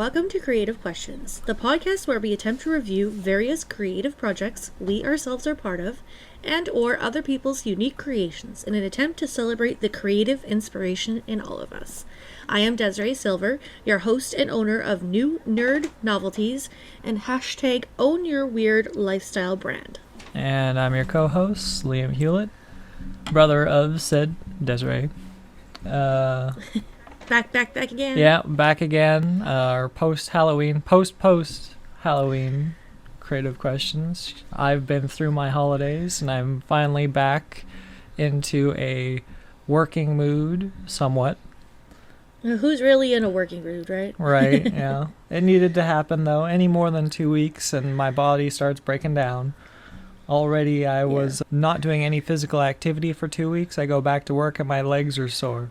welcome to Creative Questions, the podcast where we attempt to review various creative projects we ourselves are part of, and or other people's unique creations in an attempt to celebrate the creative inspiration in all of us. I am Desiree Silver, your host and owner of New Nerd Novelties and hashtag Own Your Weird Lifestyle brand. And I'm your co-host, Liam Hewlett, brother of said Desiree. Back again. Yeah, back again. Our post-Halloween creative questions. I've been through my holidays, and I'm finally back into a working mood, somewhat. Who's really in a working mood, right? Right, yeah. It needed to happen, though. Any more than 2 weeks, and my body starts breaking down. Already, I was not doing any physical activity for 2 weeks. I go back to work, and my legs are sore.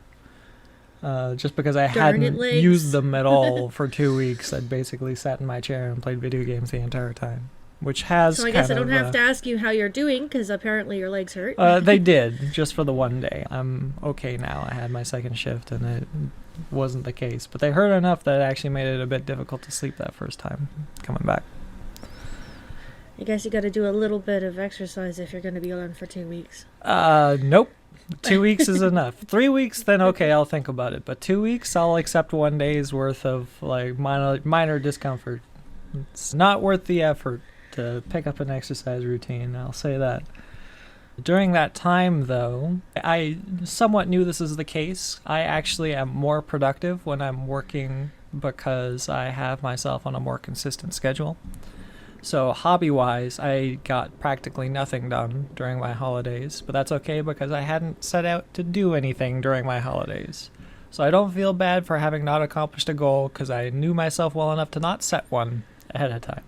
Just because I hadn't used them at all for 2 weeks. I'd basically sat in my chair and played video games the entire time, which has So I guess I don't have to ask you how you're doing, because apparently your legs hurt. They did, just for the one day. I'm okay now. I had my second shift, and it wasn't the case. But they hurt enough that it actually made it a bit difficult to sleep that first time coming back. I guess you got to do a little bit of exercise if you're going to be on for 2 weeks. Nope. 2 weeks is enough. 3 weeks, then okay, I'll think about it. But 2 weeks, I'll accept 1 day's worth of minor discomfort. It's not worth the effort to pick up an exercise routine, I'll say that. During that time, though, I somewhat knew this is the case. I actually am more productive when I'm working because I have myself on a more consistent schedule. So hobby-wise, I got practically nothing done during my holidays, but that's okay because I hadn't set out to do anything during my holidays. So I don't feel bad for having not accomplished a goal because I knew myself well enough to not set one ahead of time.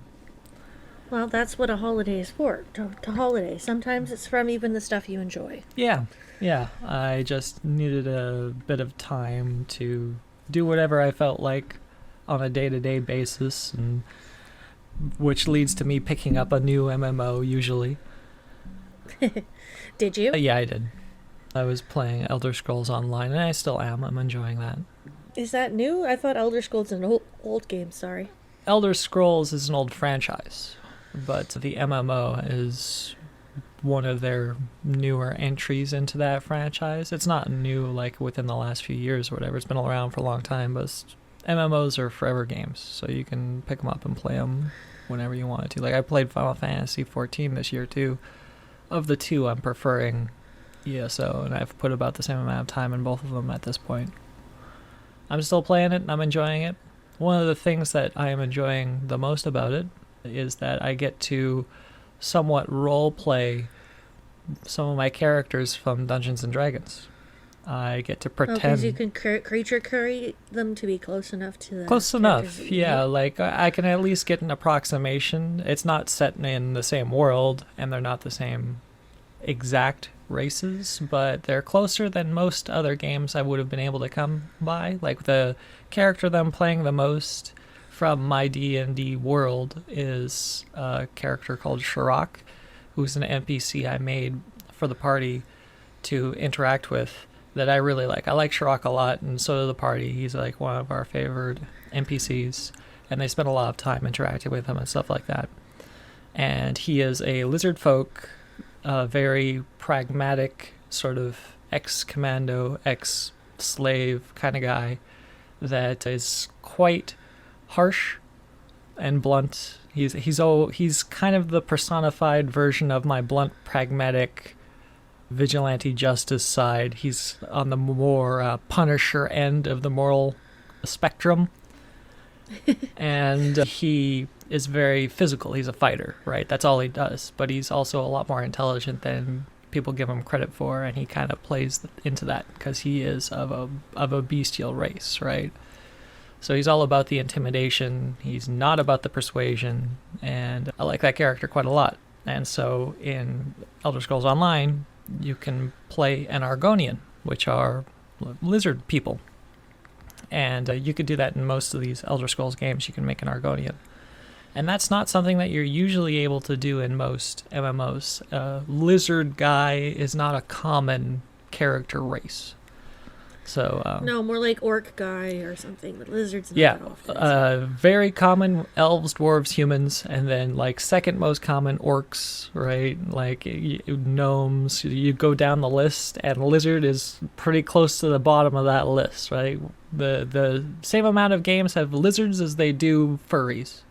Well, that's what a holiday is for, to holiday. Sometimes it's from even the stuff you enjoy. Yeah. I just needed a bit of time to do whatever I felt like on a day-to-day basis, and which leads to me picking up a new MMO usually. Did you? Yeah, I did. I was playing Elder Scrolls Online, and I still am. I'm enjoying that. Is that new? I thought Elder Scrolls is an old game, sorry. Elder Scrolls is an old franchise, but the MMO is one of their newer entries into that franchise. It's not new, like, within the last few years or whatever. It's been around for a long time, but MMOs are forever games, so you can pick them up and play them whenever you want to. Like, I played Final Fantasy 14 this year, too. Of the two, I'm preferring ESO, and I've put about the same amount of time in both of them at this point. I'm still playing it, and I'm enjoying it. One of the things that I am enjoying the most about it is that I get to somewhat role-play some of my characters from Dungeons & Dragons. I get to pretend. Because you can creature curry them to be close enough to the Close enough, yeah. Like, I can at least get an approximation. It's not set in the same world, and they're not the same exact races, but they're closer than most other games I would have been able to come by. Like, the character that I'm playing the most from my D&D world is a character called Shirok, who's an NPC I made for the party to interact with, that I really like. I like Shirok a lot, and so does the party. He's like one of our favorite NPCs, and they spend a lot of time interacting with him and stuff like that. And he is a lizard folk, very pragmatic, sort of ex-commando, ex-slave kind of guy that is quite harsh and blunt. He's kind of the personified version of my blunt, pragmatic vigilante justice side. He's on the more Punisher end of the moral spectrum. And he is very physical. He's a fighter, right? That's all he does. But he's also a lot more intelligent than people give him credit for, and he kind of plays into that because he is of a bestial race, right? So he's all about the intimidation. He's not about the persuasion, and I like that character quite a lot. And so in Elder Scrolls Online, you can play an Argonian, which are lizard people. And you could do that in most of these Elder Scrolls games. You can make an Argonian. And that's not something that you're usually able to do in most MMOs. Lizard guy is not a common character race. So No, more like orc guy or something. But lizards. Not yeah, that often, very common elves, dwarves, humans, and then like second most common orcs, right? Like gnomes. You go down the list, and lizard is pretty close to the bottom of that list, right? The same amount of games have lizards as they do furries,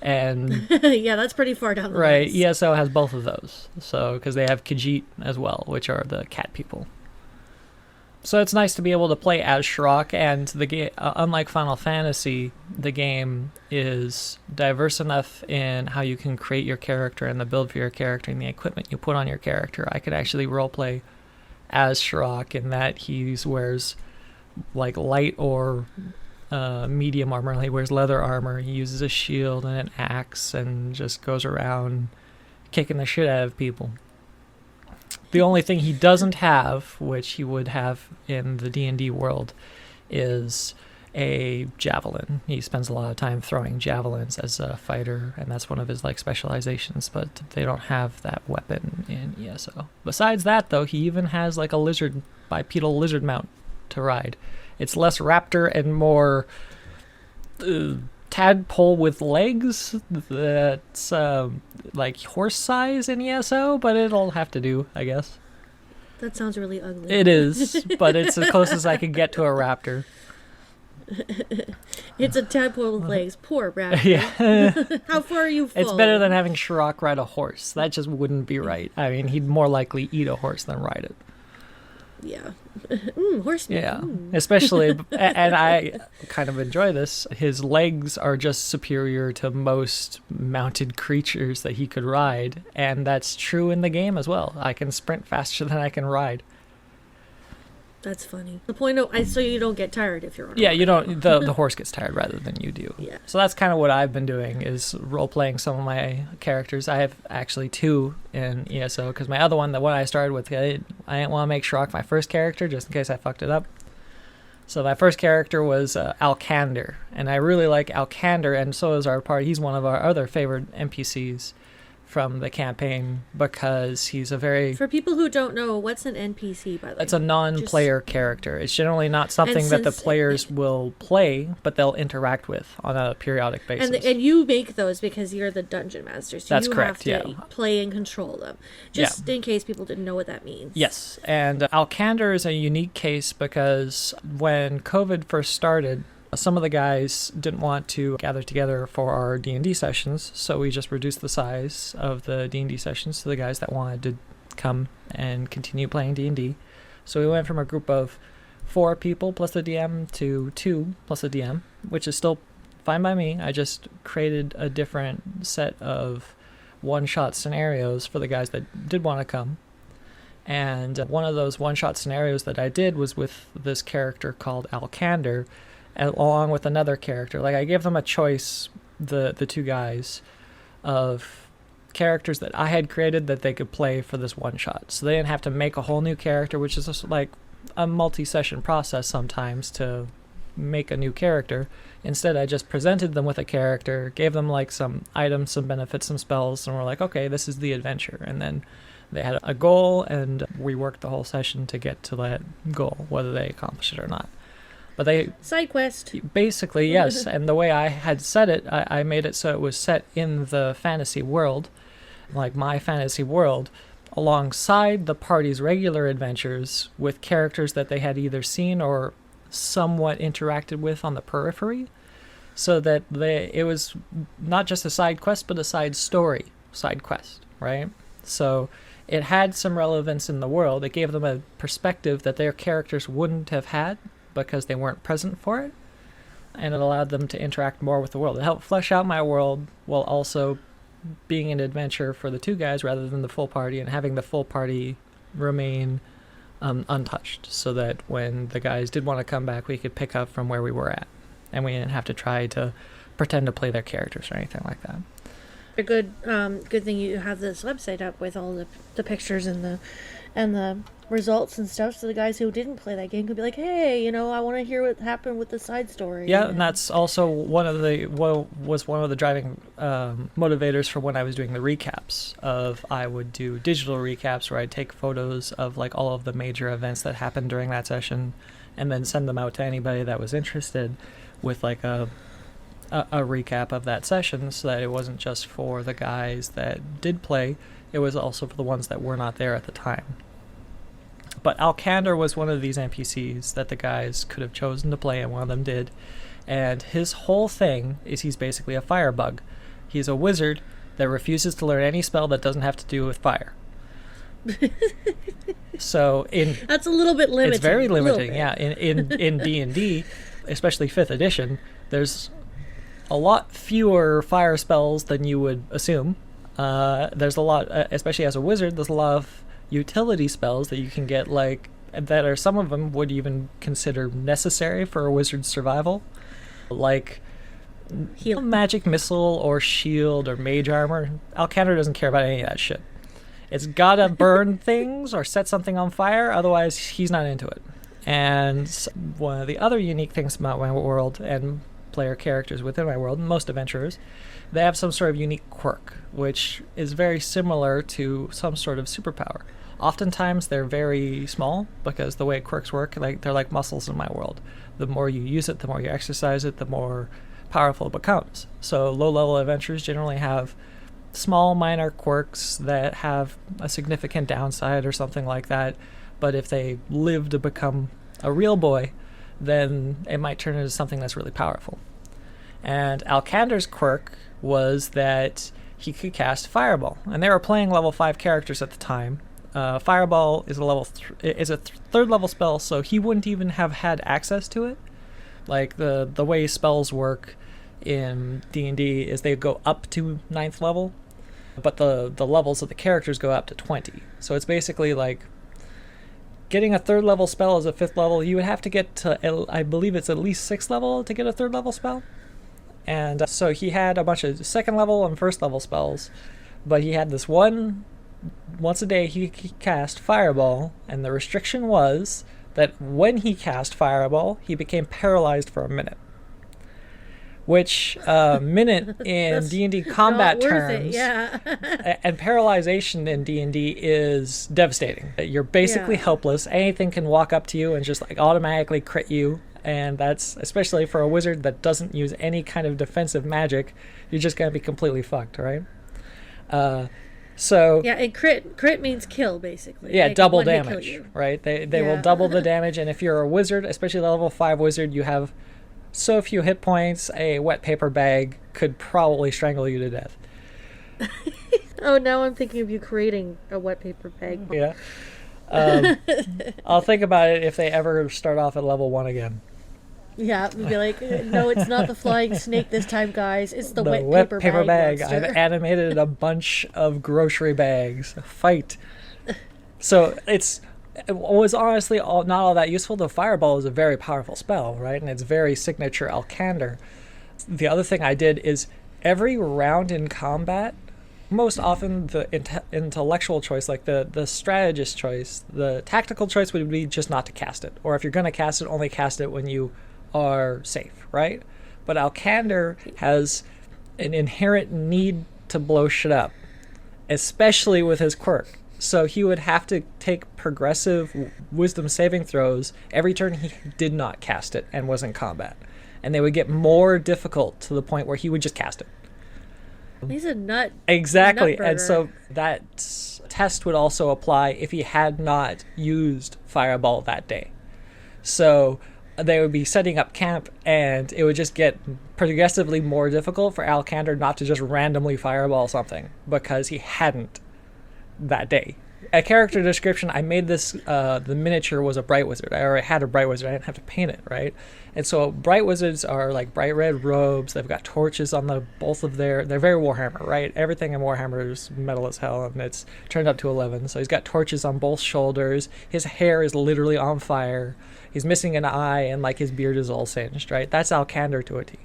and yeah, that's pretty far down the right, list. ESO has both of those. So because they have Khajiit as well, which are the cat people. So it's nice to be able to play as Shrock, and the game, unlike Final Fantasy, the game is diverse enough in how you can create your character and the build for your character and the equipment you put on your character. I could actually roleplay as Shrock in that he wears like light or medium armor. He wears leather armor. He uses a shield and an axe and just goes around kicking the shit out of people. The only thing he doesn't have, which he would have in the D&D world, is a javelin. He spends a lot of time throwing javelins as a fighter, and that's one of his like specializations, but they don't have that weapon in ESO. Besides that, though, he even has like a bipedal lizard mount to ride. It's less raptor and more tadpole with legs. That's like horse size in ESO, but it'll have to do, I guess. That sounds really ugly. It is, but it's the closest I can get to a raptor. It's a tadpole with legs. Poor rabbit. Yeah. How far are you falling? It's better than having Shrock ride a horse. That just wouldn't be right. I mean, he'd more likely eat a horse than ride it. Yeah. Horse meat. Yeah, especially, and I kind of enjoy this. His legs are just superior to most mounted creatures that he could ride, and that's true in the game as well. I can sprint faster than I can ride. That's funny. The point of so you don't get tired if you're on. Yeah, you don't. The horse gets tired rather than you do. Yeah. So that's kind of what I've been doing is role playing some of my characters. I have actually 2 in ESO because my other one, the one I started with, I didn't want to make Shrock my first character just in case I fucked it up. So my first character was Alcander, and I really like Alcander, and so is our party. He's one of our other favorite NPCs from the campaign because he's a very... For people who don't know, what's an NPC, by the way? It's a non-player character. It's generally not something that the players will play, but they'll interact with on a periodic basis. And you make those because you're the dungeon master, so That's you correct, have to play and control them. Just in case people didn't know what that means. Yes, and Alcander is a unique case because when COVID first started, some of the guys didn't want to gather together for our D&D sessions, so we just reduced the size of the D&D sessions to the guys that wanted to come and continue playing D&D. So we went from a group of 4 people plus the DM to 2 plus the DM, which is still fine by me. I just created a different set of one-shot scenarios for the guys that did want to come. And one of those one-shot scenarios that I did was with this character called Alcander, along with another character. Like I gave them a choice, the 2 guys, of characters that I had created that they could play for this one shot. So they didn't have to make a whole new character, which is just like a multi-session process sometimes to make a new character. Instead, I just presented them with a character, gave them like some items, some benefits, some spells, and we're like, okay, this is the adventure. And then they had a goal, and we worked the whole session to get to that goal, whether they accomplish it or not. But they... Side quest. Basically, yes. And the way I had set it, I made it so it was set in the fantasy world, like my fantasy world, alongside the party's regular adventures with characters that they had either seen or somewhat interacted with on the periphery, so that it was not just a side quest, but a side quest, right? So it had some relevance in the world. It gave them a perspective that their characters wouldn't have had because they weren't present for it, and it allowed them to interact more with the world. It helped flesh out my world while also being an adventure for the 2 guys rather than the full party, and having the full party remain untouched, so that when the guys did want to come back, we could pick up from where we were at, and we didn't have to try to pretend to play their characters or anything like that. A good thing you have this website up with all the pictures and the results and stuff, so the guys who didn't play that game could be like, hey, I want to hear what happened with the side story. Yeah, and that's also one of the driving motivators for when I was doing the recaps. I would do digital recaps where I'd take photos of like all of the major events that happened during that session, and then send them out to anybody that was interested with like a recap of that session, so that it wasn't just for the guys that did play, it was also for the ones that were not there at the time. But Alcander was one of these NPCs that the guys could have chosen to play, and one of them did. And his whole thing is he's basically a firebug. He's a wizard that refuses to learn any spell that doesn't have to do with fire. So that's a little bit limiting. It's very limiting, yeah. In D&D, especially 5th edition, there's a lot fewer fire spells than you would assume. There's a lot, especially as a wizard, there's a lot of utility spells that you can get, like, that are, some of them would even consider necessary for a wizard's survival, like Heal. magic missile or shield or mage armor. Alcander doesn't care about any of that shit. It's gotta burn things or set something on fire, otherwise he's not into it. And one of the other unique things about my world and player characters within my world, most adventurers, they have some sort of unique quirk, which is very similar to some sort of superpower. Oftentimes they're very small, because the way quirks work, they're like muscles in my world. The more you use it, the more you exercise it, the more powerful it becomes. So low-level adventurers generally have small, minor quirks that have a significant downside or something like that, but if they live to become a real boy, then it might turn into something that's really powerful. And Alcander's quirk was that he could cast Fireball, and they were playing level 5 characters at the time. Fireball is a third level spell, so he wouldn't even have had access to it. Like the way spells work in D&D is they go up to 9th level, but the levels of the characters go up to 20. So it's basically like getting a 3rd level spell as a 5th level. You would have to get to, I believe it's at least 6th level to get a 3rd level spell. And so he had a bunch of 2nd level and 1st level spells, but he had this once a day he cast Fireball, and the restriction was that when he cast Fireball, he became paralyzed for a minute. Which, minute in D&D combat terms, yeah. and paralyzation in D&D is devastating. You're basically helpless. Anything can walk up to you and just like automatically crit you, and that's, especially for a wizard that doesn't use any kind of defensive magic, you're just going to be completely fucked, right? So yeah, and crit means kill, basically. Yeah, like double damage, right? They will Yeah. double the damage, and if you're a wizard, especially a level 5 wizard, you have so few hit points, a wet paper bag could probably strangle you to death. Oh, now I'm thinking of you creating a wet paper bag. Yeah. I'll think about it if they ever start off at level 1 again. Yeah, we'd be like, no, it's not the flying snake this time, guys. It's the wet paper bag. monster. I've animated a bunch of grocery bags. Fight. So it was honestly not all that useful. The Fireball is a very powerful spell, right? And it's very signature Alcander. The other thing I did is every round in combat, most often the intellectual choice, like the strategist choice, the tactical choice would be just not to cast it. Or if you're going to cast it, only cast it when you are safe, right? But Alcander has an inherent need to blow shit up, especially with his quirk. So he would have to take progressive wisdom saving throws every turn he did not cast it and was in combat. And they would get more difficult to the point where he would just cast it. He's a nut. Exactly. A nut And so that test would also apply if he had not used Fireball that day. So they would be setting up camp, and it would just get progressively more difficult for Alcander not to just randomly Fireball something because he hadn't that day. A character description, I made this, the miniature was a Bright Wizard. I already had a Bright Wizard. I didn't have to paint it, right? And so Bright Wizards are like bright red robes. They've got torches on they're very Warhammer, right? Everything in Warhammer is metal as hell, and it's turned up to 11. So he's got torches on both shoulders. His hair is literally on fire. He's missing an eye, and like his beard is all singed, right? That's Alcander to a T.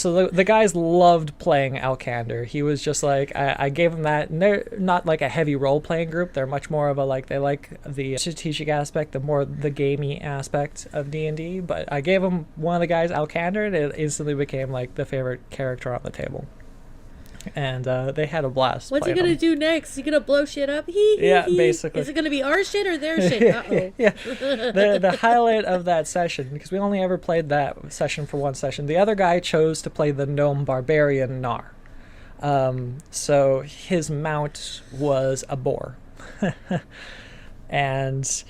So the guys loved playing Alcander. He was just like, I gave him that, and they're not like a heavy role-playing group. They're much more of a, like, they like the strategic aspect, the gamey aspect of D&D, but I gave him one of the guys Alcander, and it instantly became like the favorite character on the table. And they had a blast. What's he gonna do next? He gonna blow shit up? Yeah, basically. Is it gonna be our shit or their shit? Uh-oh. Yeah. The highlight of that session, because we only ever played that session for one session, the other guy chose to play the gnome barbarian Nar. So his mount was a boar. And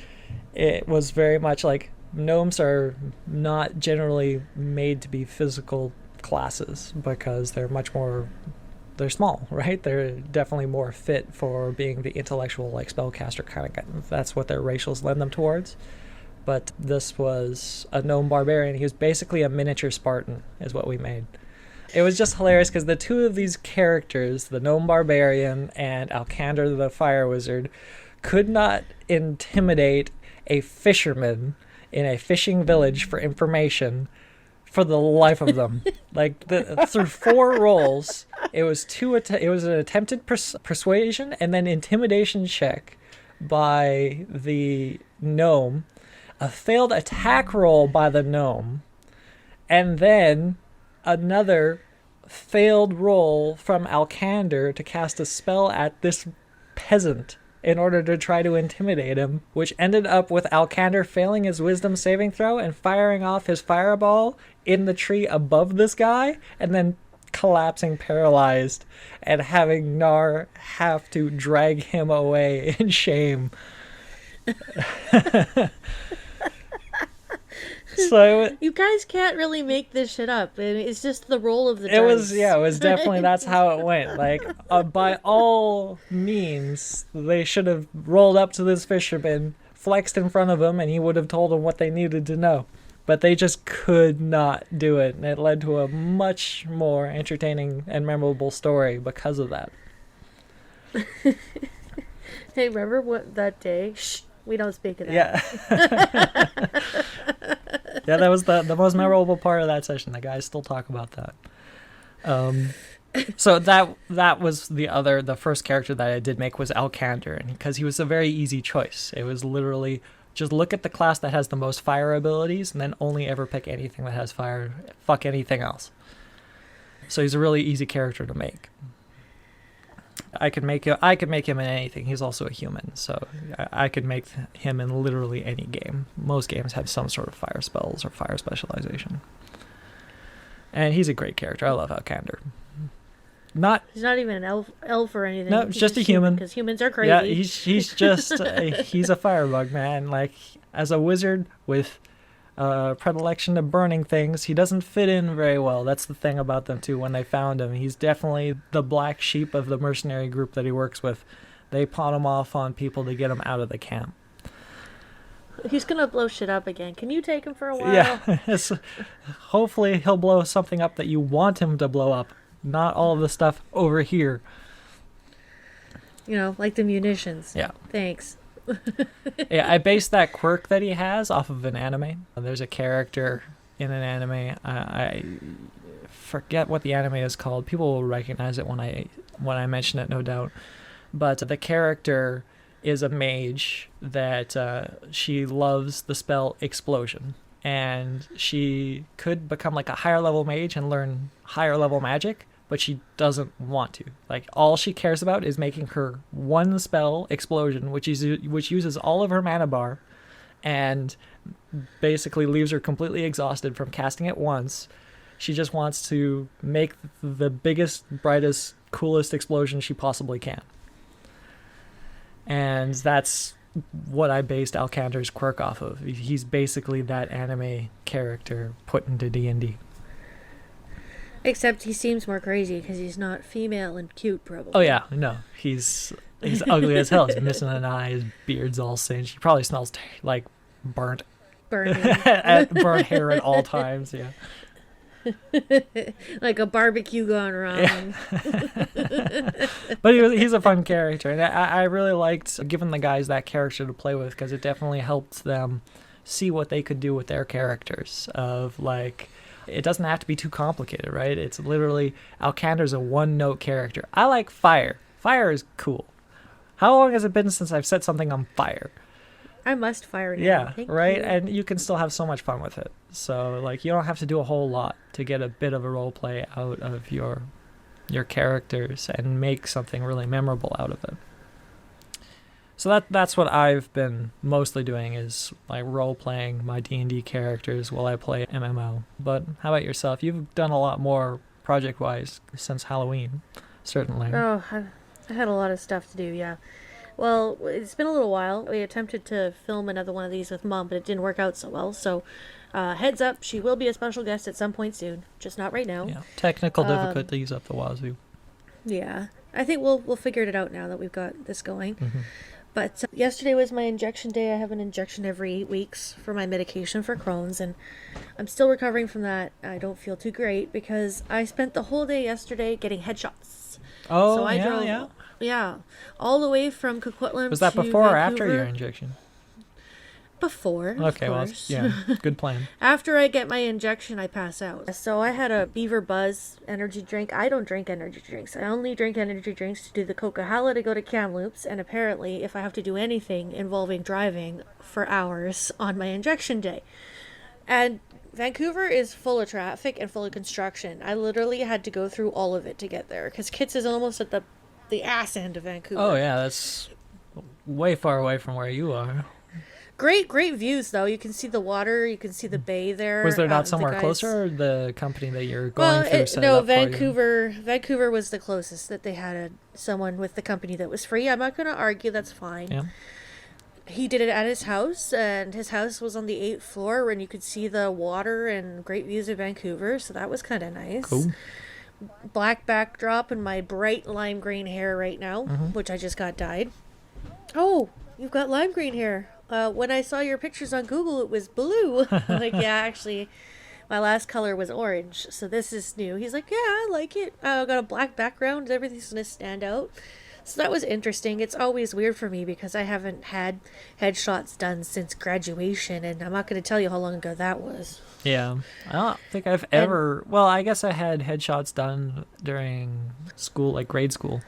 it was very much like, gnomes are not generally made to be physical classes because they're small, right? They're definitely more fit for being the intellectual, like, spellcaster kind of guy. That's what their racials lend them towards. But this was a gnome barbarian. He was basically a miniature Spartan, is what we made. It was just hilarious because the two of these characters, the gnome barbarian and Alcander the fire wizard, could not intimidate a fisherman in a fishing village for information for the life of them. Like, through 4 rolls, it was an attempted persuasion and then intimidation check by the gnome, a failed attack roll by the gnome, and then another failed roll from Alcander to cast a spell at this peasant in order to try to intimidate him, which ended up with Alcander failing his wisdom saving throw and firing off his fireball in the tree above this guy, and then collapsing paralyzed and having Nar have to drag him away in shame. So you guys can't really make this shit up. It's just the roll of the dice. It was definitely, that's how it went. Like, by all means, they should have rolled up to this fisherman, flexed in front of him, and he would have told them what they needed to know. But they just could not do it, and it led to a much more entertaining and memorable story because of that. Hey, remember what that day? Shh, we don't speak of that. Yeah. Yeah, that was the most memorable part of that session. The guys still talk about that. So that was the first character that I did make was Alcander, and because he was a very easy choice. It was literally just look at the class that has the most fire abilities and then only ever pick anything that has fire. Fuck anything else. So he's a really easy character to make. I could make him in anything. He's also a human, so I could make him in literally any game. Most games have some sort of fire spells or fire specialization. And he's a great character. I love Alcander. He's not even an elf or anything. No, he's just a human. Because humans are crazy. Yeah, he's just he's a firebug, man. Like, as a wizard with predilection to burning things, he doesn't fit in very well. That's the thing about them too. When they found him, he's definitely the black sheep of the mercenary group that he works with. They pawn him off on people to get him out of the camp. He's gonna blow shit up again. Can you take him for a while? Yeah. Hopefully he'll blow something up that you want him to blow up, not all of the stuff over here. You know, like the munitions. Yeah. Thanks. Yeah, I based that quirk that he has off of an anime. There's a character in an anime. I forget what the anime is called. People will recognize it when I mention it, no doubt. But the character is a mage that she loves the spell Explosion. And she could become like a higher level mage and learn higher level magic, but she doesn't want to. Like, all she cares about is making her one spell, Explosion, which uses all of her mana bar and basically leaves her completely exhausted from casting it once. She just wants to make the biggest, brightest, coolest explosion she possibly can. And that's what I based Alcander's quirk off of. He's basically that anime character put into D&D. Except he seems more crazy because he's not female and cute, probably. Oh yeah, no, he's ugly as hell. He's missing an eye. His beard's all singed. He probably smells like burnt Burning. burnt hair at all times. Yeah. Like a barbecue gone wrong. Yeah. But he's a fun character, and I really liked giving the guys that character to play with because it definitely helped them see what they could do with their characters. Of like, It doesn't have to be too complicated, right? It's literally, Alcander's a one-note character. I like fire. Fire is cool. How long has it been since I've set something on fire? I must fire now. Yeah, Thank right? you. And you can still have so much fun with it. So, like, you don't have to do a whole lot to get a bit of a role play out of your characters and make something really memorable out of it. So that's what I've been mostly doing, is like role playing my D&D characters while I play MMO. But how about yourself? You've done a lot more project wise since Halloween, certainly. Oh, I had a lot of stuff to do, yeah. Well, it's been a little while. We attempted to film another one of these with Mom, but it didn't work out so well. So, heads up, she will be a special guest at some point soon, just not right now. Yeah, technical difficulties up the wazoo. Yeah, I think we'll figure it out now that we've got this going. Mm-hmm. But yesterday was my injection day. I have an injection every 8 weeks for my medication for Crohn's, and I'm still recovering from that. I don't feel too great because I spent the whole day yesterday getting headshots. Oh, so I yeah, drove, yeah, all the way from Coquitlam. Was that to before or Vancouver. after your injection? Before. Okay, well, yeah, good plan. After I get my injection, I pass out. So I had a Beaver Buzz energy drink. I don't drink energy drinks. I only drink energy drinks to do the Coca-Cola to go to Kamloops, and apparently if I have to do anything involving driving for hours on my injection day. And Vancouver is full of traffic and full of construction. I literally had to go through all of it to get there, because Kitts is almost at the ass end of Vancouver. Oh, yeah, that's way far away from where you are. Great views, though. You can see the water. You can see the bay there. Was there not somewhere closer, or the company that you're going Well, through set it up Vancouver. Vancouver was the closest that they had someone with the company that was free. I'm not going to argue. That's fine. Yeah. He did it at his house, and his house was on the 8th floor, and you could see the water and great views of Vancouver. So that was kind of nice. Cool. Black backdrop and my bright lime green hair right now, Mm-hmm. which I just got dyed. Oh, you've got lime green hair. When I saw your pictures on Google, it was blue. Like, yeah, actually, my last color was orange, so this is new. He's like, yeah, I like it. I got a black background. Everything's going to stand out. So that was interesting. It's always weird for me because I haven't had headshots done since graduation, and I'm not going to tell you how long ago that was. Yeah. I don't think I've ever... Well, I guess I had headshots done during school, like grade school.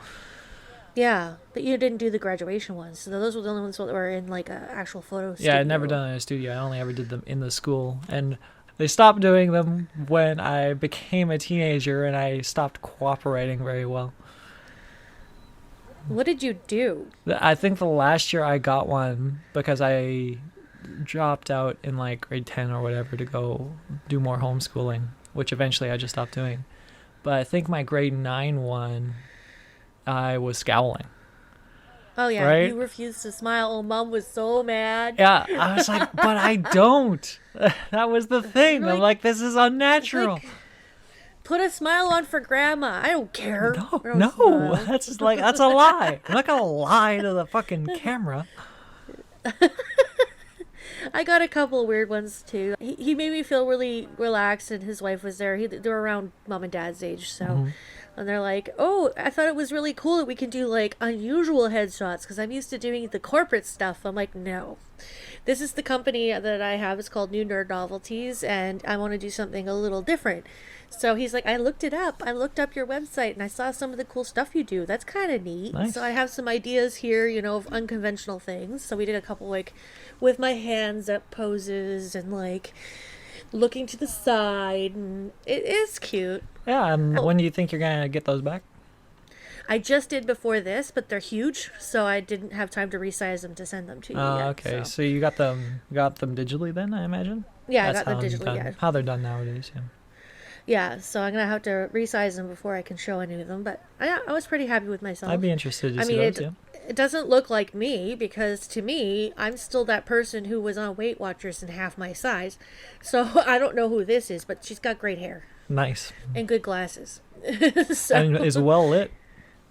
Yeah, but you didn't do the graduation ones. So those were the only ones that were in like an actual photo studio. Yeah, I'd never done it in a studio. I only ever did them in the school. And they stopped doing them when I became a teenager and I stopped cooperating very well. What did you do? I think the last year I got one because I dropped out in like grade 10 or whatever to go do more homeschooling, which eventually I just stopped doing. But I think my grade 9 one, I was scowling. Oh, yeah, right? You refused to smile. Oh, Mom was so mad. Yeah, I was like, but I don't. That was the thing. I'm like, this is unnatural. Like, put a smile on for Grandma. I don't care. No, that's just like, that's a lie. I'm not gonna lie to the fucking camera. I got a couple of weird ones too. He made me feel really relaxed, and his wife was there. They were around Mom and Dad's age, so. Mm-hmm. And they're like, oh, I thought it was really cool that we can do like unusual headshots because I'm used to doing the corporate stuff. I'm like, no. This is the company that I have. It's called New Nerd Novelties, and I want to do something a little different. So he's like, I looked it up. I looked up your website, and I saw some of the cool stuff you do. That's kind of neat. Nice. So I have some ideas here, of unconventional things. So we did a couple like with my hands up poses and like looking to the side, and it is cute. Yeah, when do you think you're gonna get those back? I just did before this, but they're huge, so I didn't have time to resize them to send them to you yet. Okay. So you got them digitally then, I imagine? Yeah, That's I got them how digitally, done, yeah. how they're done nowadays, yeah. Yeah, so I'm going to have to resize them before I can show any of them, but I was pretty happy with myself. I'd be interested to see those, yeah. It doesn't look like me, because to me, I'm still that person who was on Weight Watchers and half my size, so I don't know who this is, but she's got great hair. Nice. And good glasses. And is well lit,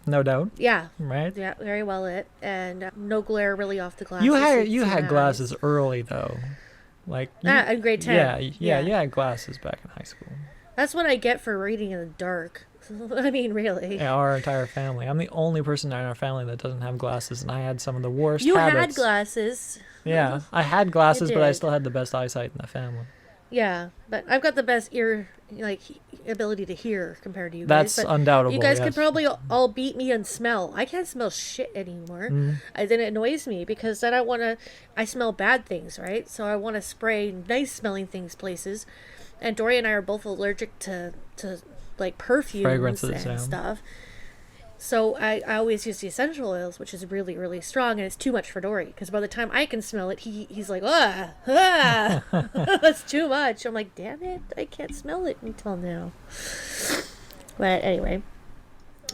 no doubt. Yeah. Right? Yeah, very well lit, and no glare really off the glasses. You had glasses early, though. Like in grade 10. Yeah, you had glasses back in high school. That's what I get for reading in the dark. I mean, really. Yeah, our entire family. I'm the only person in our family that doesn't have glasses, and I had some of the worst You habits. had glasses. Yeah, I had glasses, but I did. still had the best eyesight in the family. Yeah, but I've got the best ear, like, ability to hear compared to you guys. That's But you undoubtable, guys could yes. probably all beat me on smell. I can't smell shit anymore. Mm. Then it annoys me because then I smell bad things, right? So I want to spray nice smelling things places. And Dory and I are both allergic to like perfumes Fragrances, and yeah. stuff. So I always use the essential oils, which is really, really strong, and it's too much for Dory. Because by the time I can smell it, he's like, that's too much. I'm like, damn it, I can't smell it until now. But anyway,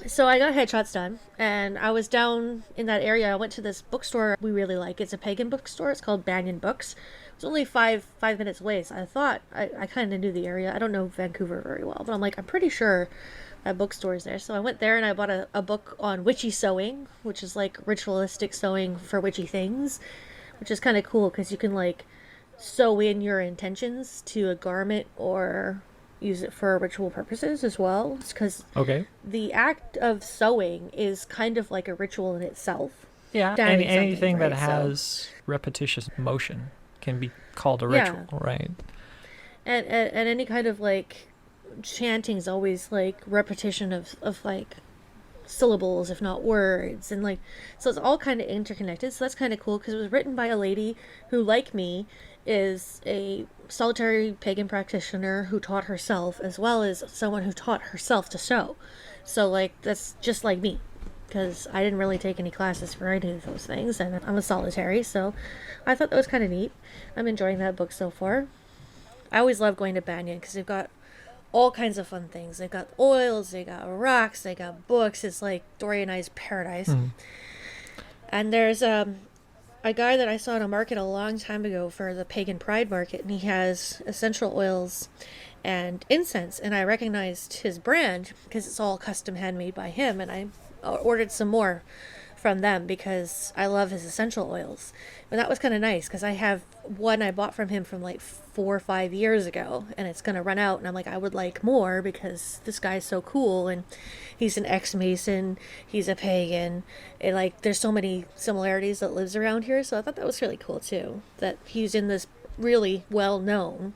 so I got headshots done, and I was down in that area. I went to this bookstore we really like. It's a pagan bookstore. It's called Banyan Books. It's only five minutes away, so I thought I kind of knew the area. I don't know Vancouver very well, but I'm like, I'm pretty sure that bookstore is there. So I went there and I bought a book on witchy sewing, which is like ritualistic sewing for witchy things, which is kind of cool because you can like sew in your intentions to a garment or use it for ritual purposes as well. Because Okay. the act of sewing is kind of like a ritual in itself. Yeah, Dyeing anything something, that right? So- has repetitious motion can be called a Yeah. ritual, right? and any kind of like chanting is always like repetition of like syllables if not words, and like so it's all kind of interconnected, so that's kind of cool because it was written by a lady who, like me, is a solitary pagan practitioner who taught herself as well as someone who taught herself to sew. So like that's just like me, because I didn't really take any classes for any of those things, and I'm a solitary, so I thought that was kind of neat. I'm enjoying that book so far. I always love going to Banyan because they've got all kinds of fun things. They got oils, they got rocks, they got books. It's like Dory and I's paradise. And there's a guy that I saw in a market a long time ago for the Pagan Pride Market, and he has essential oils and incense. And I recognized his brand because it's all custom handmade by him. And I ordered some more from them because I love his essential oils. And that was kind of nice because I have one I bought from him from like 4 or 5 years ago, and it's going to run out, and I'm like, I would like more because this guy's so cool, and he's an ex-Mason, he's a pagan, and like there's so many similarities that lives around here. So I thought that was really cool too, that he's in this really well-known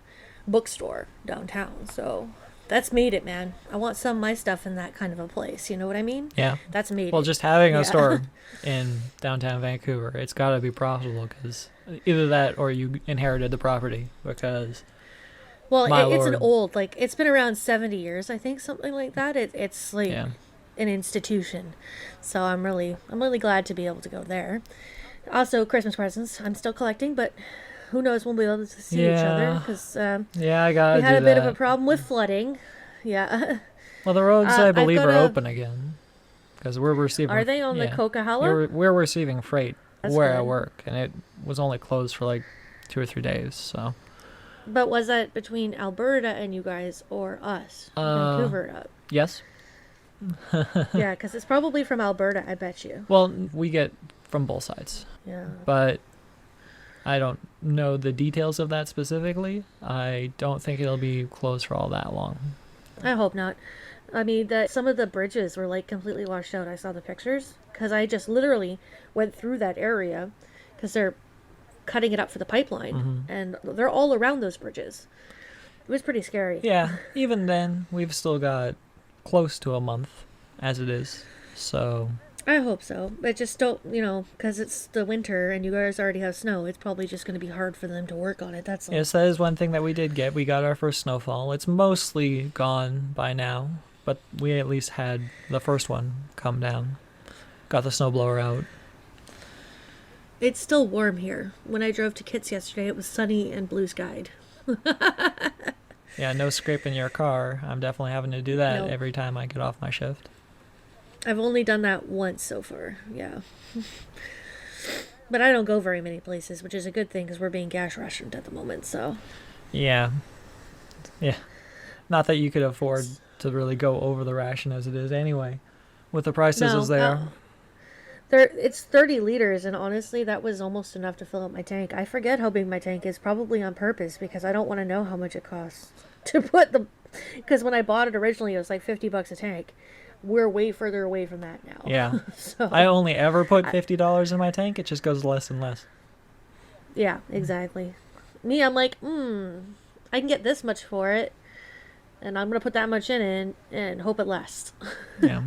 bookstore downtown. So that's made it, man. I want some of my stuff in that kind of a place. You know what I mean? Yeah. That's made Well, it. just having Yeah. a store in downtown Vancouver, it's got to be profitable because either that or you inherited the property because Well, my it's an lord. old, like, it's been around 70 years, I think, something like that. It's like Yeah. an institution. So I'm really glad to be able to go there. Also, Christmas presents. I'm still collecting, but who knows when we'll be able to see each other, Yeah. because Yeah, I got to we do had a bit of that. a problem with flooding. Yeah. Well, the roads, I I've believe, got are a- open again because we're receiving. Are they on the yeah. Coquihalla? We're receiving freight That's where I good. work, and it was only closed for like 2 or 3 days. So But was that between Alberta and you guys, or us? Vancouver? yes. Yeah, because it's probably from Alberta, I bet you. Well, we get from both sides, Yeah. but I don't know the details of that specifically. I don't think it'll be closed for all that long. I hope not. I mean, some of the bridges were like completely washed out. I saw the pictures because I just literally went through that area because they're cutting it up for the pipeline, and they're all around those bridges. It was pretty scary. Yeah, even then, we've still got close to a month as it is. So I hope so. But just don't, because it's the winter and you guys already have snow, it's probably just going to be hard for them to work on it. That's all. yes, that is one thing that we did get. We got our first snowfall. It's mostly gone by now, but we at least had the first one come down. Got the snowblower out. It's still warm here. When I drove to Kitts yesterday, it was sunny and blue skied. Yeah, no scraping your car. I'm definitely having to do that Nope. every time I get off my shift. I've only done that once so far, yeah. But I don't go very many places, which is a good thing because we're being gas rationed at the moment, so. Yeah. Yeah. Not that you could afford to really go over the ration as it is anyway. With the prices as they are. It's 30 liters, and honestly, that was almost enough to fill up my tank. I forget how big my tank is, probably on purpose, because I don't want to know how much it costs to put the... Because when I bought it originally, it was like $50 a tank. We're way further away from that now. Yeah. So, I only ever put $50 in my tank. It just goes less and less. yeah, exactly. Me, I'm like, I I can get this much for it, and I'm going to put that much in it and hope it lasts. Yeah.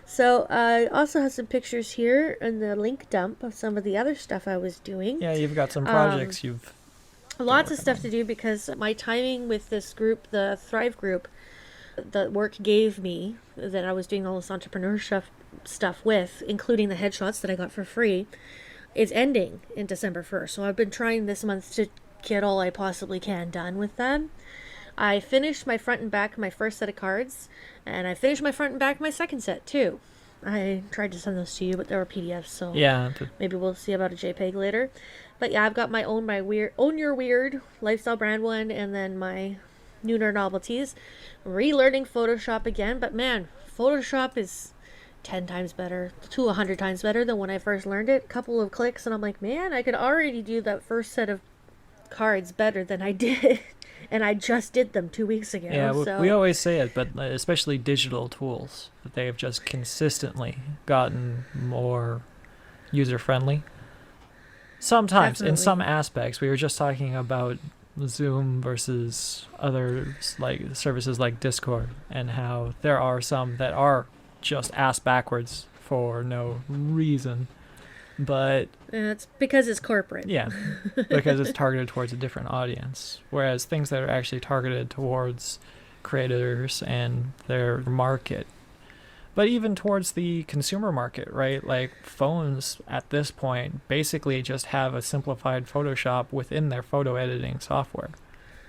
So I also have some pictures here in the link dump of some of the other stuff I was doing. Yeah, you've got some projects you've... Lots of stuff to do because my timing with this group, the Thrive group, the work gave me that I was doing all this entrepreneurship stuff with, including the headshots that I got for free, is ending in December 1st. So I've been trying this month to get all I possibly can done with them. I finished my front and back, my first set of cards, and I finished my front and back, my second set too. I tried to send those to you, but they were PDFs, so Yeah. maybe we'll see about a JPEG later. But yeah, I've got my own, Own Your Weird lifestyle brand one, and then my Nooner Novelties. Relearning Photoshop again, but man, Photoshop is 10 times better to 100 times better than when I first learned it. A couple of clicks and I'm like, man, I could already do that first set of cards better than I did. And I just did them 2 weeks ago. Yeah, so. we always say it, but especially digital tools, that they have just consistently gotten more user-friendly. Sometimes, in some aspects. We were just talking about Zoom versus other like services like Discord, and how there are some that are just ass backwards for no reason. But it's because it's corporate. Yeah, because it's targeted towards a different audience. Whereas things that are actually targeted towards creators and their market, but even towards the consumer market, right? Like phones at this point basically just have a simplified Photoshop within their photo editing software.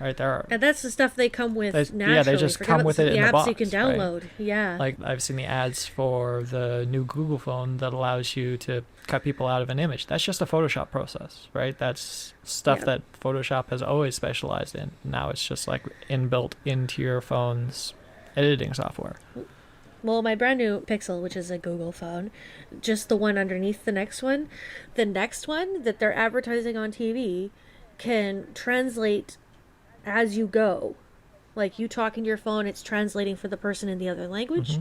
Right, and that's the stuff they come with naturally. Yeah, they just come with it in the box. The apps you can download, right? Yeah. Like I've seen the ads for the new Google phone that allows you to cut people out of an image. That's just a Photoshop process, right? That's stuff that Photoshop has always specialized in. Now it's just like inbuilt into your phone's editing software. Well, my brand new Pixel, which is a Google phone, just the one underneath the next one that they're advertising on TV can translate as you go. Like you talk into your phone, it's translating for the person in the other language.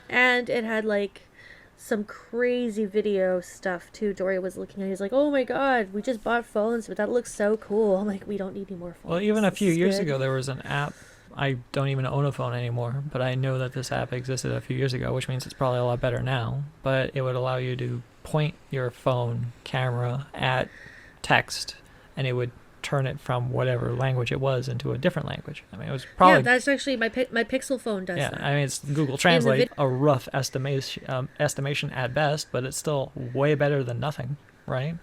And it had like some crazy video stuff too. Dory was looking at it, he's like, oh my god, we just bought phones, but that looks so cool. I'm like, we don't need any more phones. Well, even a few years ago there was an app. I don't even own a phone anymore, but I know that this app existed a few years ago, which means it's probably a lot better now. But it would allow you to point your phone camera at text, and it would turn it from whatever language it was into a different language. I mean, it was probably... Yeah, that's actually my Pixel phone does that. I mean, it's Google Translate, a rough estimation at best, but it's still way better than nothing, right?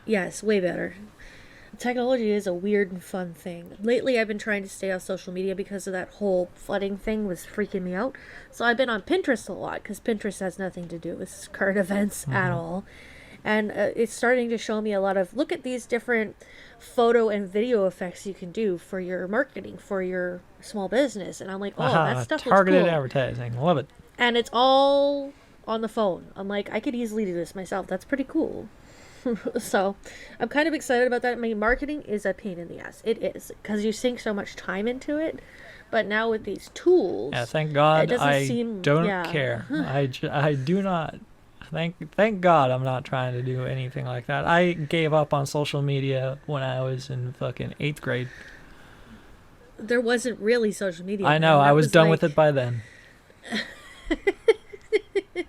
Yes, way better. Technology is a weird and fun thing. Lately, I've been trying to stay off social media because of that whole flooding thing was freaking me out. So I've been on Pinterest a lot because Pinterest has nothing to do with current events at all. And it's starting to show me a lot of, look at these different photo and video effects you can do for your marketing, for your small business. And I'm like, oh, that stuff looks cool. Targeted advertising. Love it. And it's all on the phone. I'm like, I could easily do this myself. That's pretty cool. So I'm kind of excited about that. I mean, marketing is a pain in the ass. It is, because you sink so much time into it. But now with these tools, thank God I don't care. I do not. Thank God I'm not trying to do anything like that. I gave up on social media when I was in fucking 8th grade. There wasn't really social media. I know. I was done with it by then.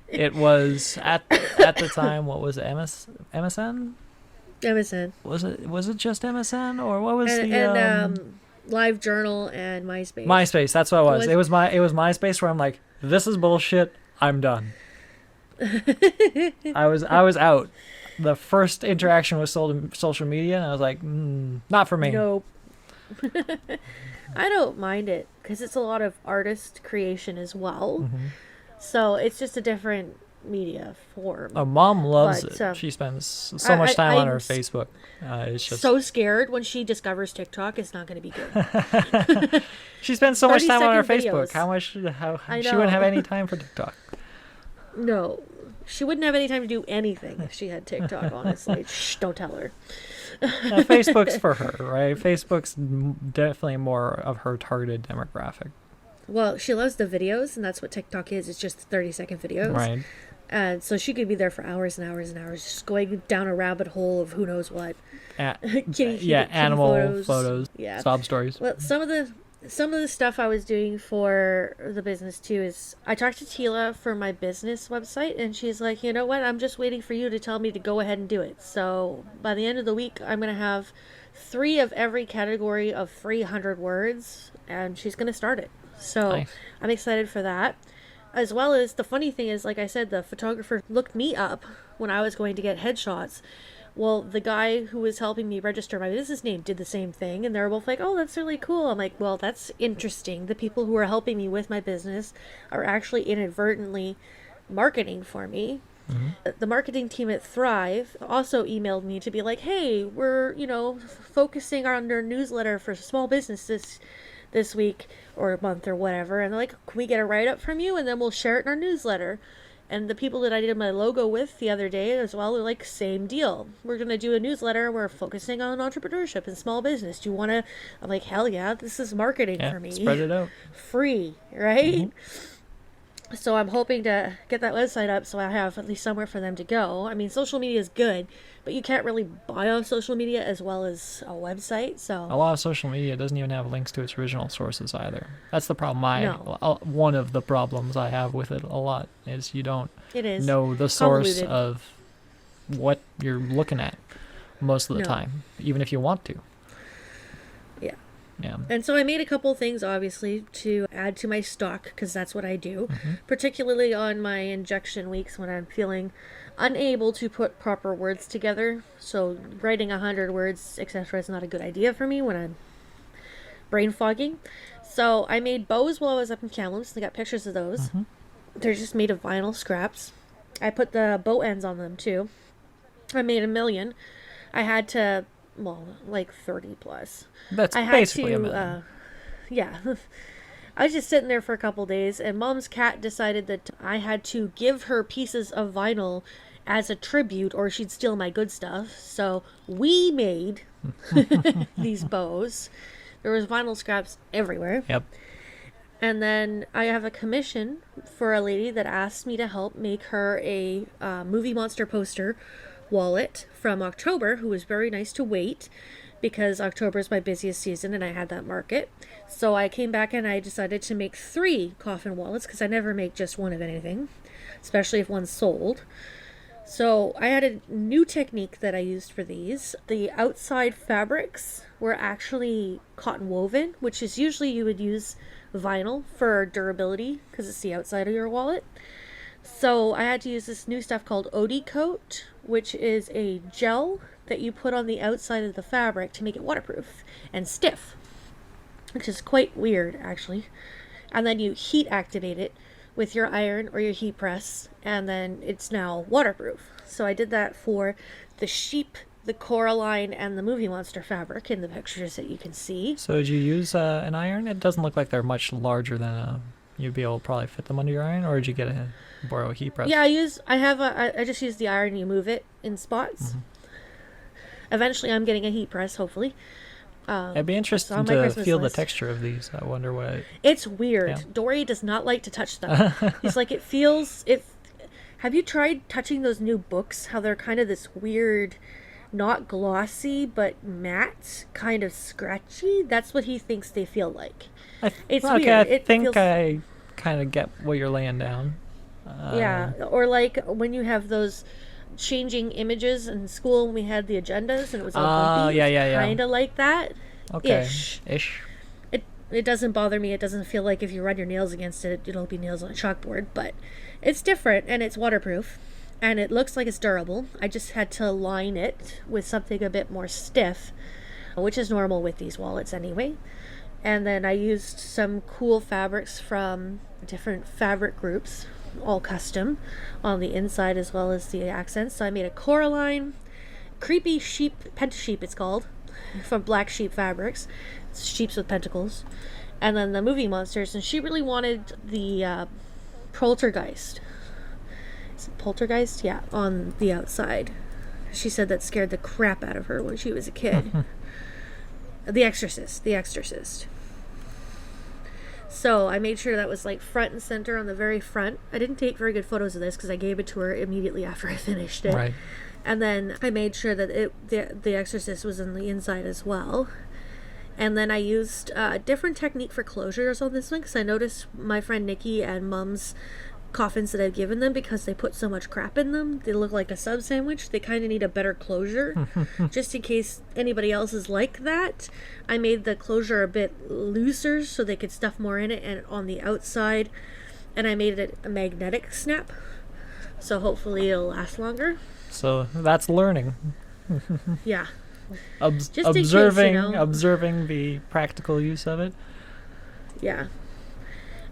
It was at the time. What was it? MSN? MSN. Was it just MSN, or what was Live Journal and MySpace? MySpace. That's what it was. It was MySpace where I'm like, this is bullshit. I'm done. I was out. The first interaction with social media, and I was like, not for me. Nope. I don't mind it because it's a lot of artist creation as well. So it's just a different media form. Oh, Mom loves it. She spends so much time on her Facebook. It's just so scared when she discovers TikTok. It's not going to be good. She spends so much time on her videos. Facebook. How she wouldn't have any time for TikTok. No, she wouldn't have any time to do anything if she had TikTok, honestly. Shh, don't tell her. Now, Facebook's for her, right? Facebook's definitely more of her targeted demographic. Well, she loves the videos, and that's what TikTok is. It's just 30-second videos. Right. And so she could be there for hours and hours and hours, just going down a rabbit hole of who knows what. Kitty animal photos, yeah, sob stories. Well, some of the stuff I was doing for the business too is I talked to Tila for my business website, and she's like, you know what? I'm just waiting for you to tell me to go ahead and do it. So by the end of the week, I'm gonna have 3 of every category of 300 words, and she's gonna start it. So nice. I'm excited for that. As well as the funny thing is, like I said, the photographer looked me up when I was going to get headshots. Well, the guy who was helping me register my business name did the same thing, and they were both like, oh, that's really cool. I'm like, well, that's interesting. The people who are helping me with my business are actually inadvertently marketing for me. Mm-hmm. The marketing team at Thrive also emailed me to be like, hey, we're, focusing on our newsletter for small businesses this week or month or whatever. And they're like, can we get a write-up from you? And then we'll share it in our newsletter. And the people that I did my logo with the other day as well are like, same deal. We're going to do a newsletter. We're focusing on entrepreneurship and small business. Do you want to? I'm like, hell yeah, this is marketing for me. Spread it out. Free, right? Mm-hmm. So I'm hoping to get that website up so I have at least somewhere for them to go. I mean, social media is good, but you can't really buy on social media as well as a website. So a lot of social media doesn't even have links to its original sources either. That's the problem. One of the problems I have with it a lot is you don't know the source of what you're looking at most of the time, even if you want to. Yeah. And so I made a couple things, obviously, to add to my stock, because that's what I do, particularly on my injection weeks when I'm feeling unable to put proper words together. So writing 100 words, etc. is not a good idea for me when I'm brain fogging. So I made bows while I was up in Kamloops. I got pictures of those. They're just made of vinyl scraps. I put the bow ends on them, too. I made 1 million. I had to... like 30 plus. That's basically a million. Yeah. I was just sitting there for a couple days, and Mom's cat decided that I had to give her pieces of vinyl as a tribute or she'd steal my good stuff. So we made these bows. There was vinyl scraps everywhere. Yep. And then I have a commission for a lady that asked me to help make her a Movie Monster poster wallet from October, who was very nice to wait because October is my busiest season and I had that market. So I came back and I decided to make 3 coffin wallets because I never make just one of anything, especially if one's sold. So I had a new technique that I used for these. The outside fabrics were actually cotton woven, which is usually you would use vinyl for durability because it's the outside of your wallet. So I had to use this new stuff called OD Coat, which is a gel that you put on the outside of the fabric to make it waterproof and stiff, which is quite weird actually. And then you heat activate it with your iron or your heat press, and then it's now waterproof. So I did that for the sheep, the Coraline, and the Movie Monster fabric in the pictures that you can see. So did you use an iron? It doesn't look like they're much larger than you'd be able to probably fit them under your iron, or did you get borrow a heat press? Yeah, I just use the iron. You move it in spots. Eventually, I'm getting a heat press, hopefully. It'd be interesting to feel the texture of these. I wonder what... It's weird. Yeah. Dory does not like to touch them. He's like, it feels... Have you tried touching those new books? How they're kind of this weird, not glossy, but matte, kind of scratchy? That's what he thinks they feel like. It's weird. I think I kind of get what you're laying down. Yeah, or like when you have those changing images in school when we had the agendas and it was all bumpy. Yeah. Kind of like that. Okay. Ish. It doesn't bother me. It doesn't feel like if you run your nails against it, it'll be nails on a chalkboard. But it's different and it's waterproof and it looks like it's durable. I just had to line it with something a bit more stiff, which is normal with these wallets anyway. And then I used some cool fabrics from different fabric groups, all custom, on the inside as well as the accents. So I made a Coraline, creepy sheep, pentasheep it's called, from Black Sheep Fabrics. It's sheeps with pentacles. And then the Movie Monsters, and she really wanted the poltergeist. Is it poltergeist? Yeah, on the outside. She said that scared the crap out of her when she was a kid. The Exorcist. So I made sure that was like front and center on the very front. I didn't take very good photos of this because I gave it to her immediately after I finished it. Right. And then I made sure that the Exorcist was on the inside as well. And then I used a different technique for closures on this one because I noticed my friend Nikki and Mom's coffins that I've given them, because they put so much crap in them, they look like a sub sandwich. They kind of need a better closure. Just in case anybody else is like that, I made the closure a bit looser so they could stuff more in it, and on the outside, and I made it a magnetic snap, so hopefully it'll last longer. So that's learning. Yeah. Just observing, case, observing the practical use of it. Yeah.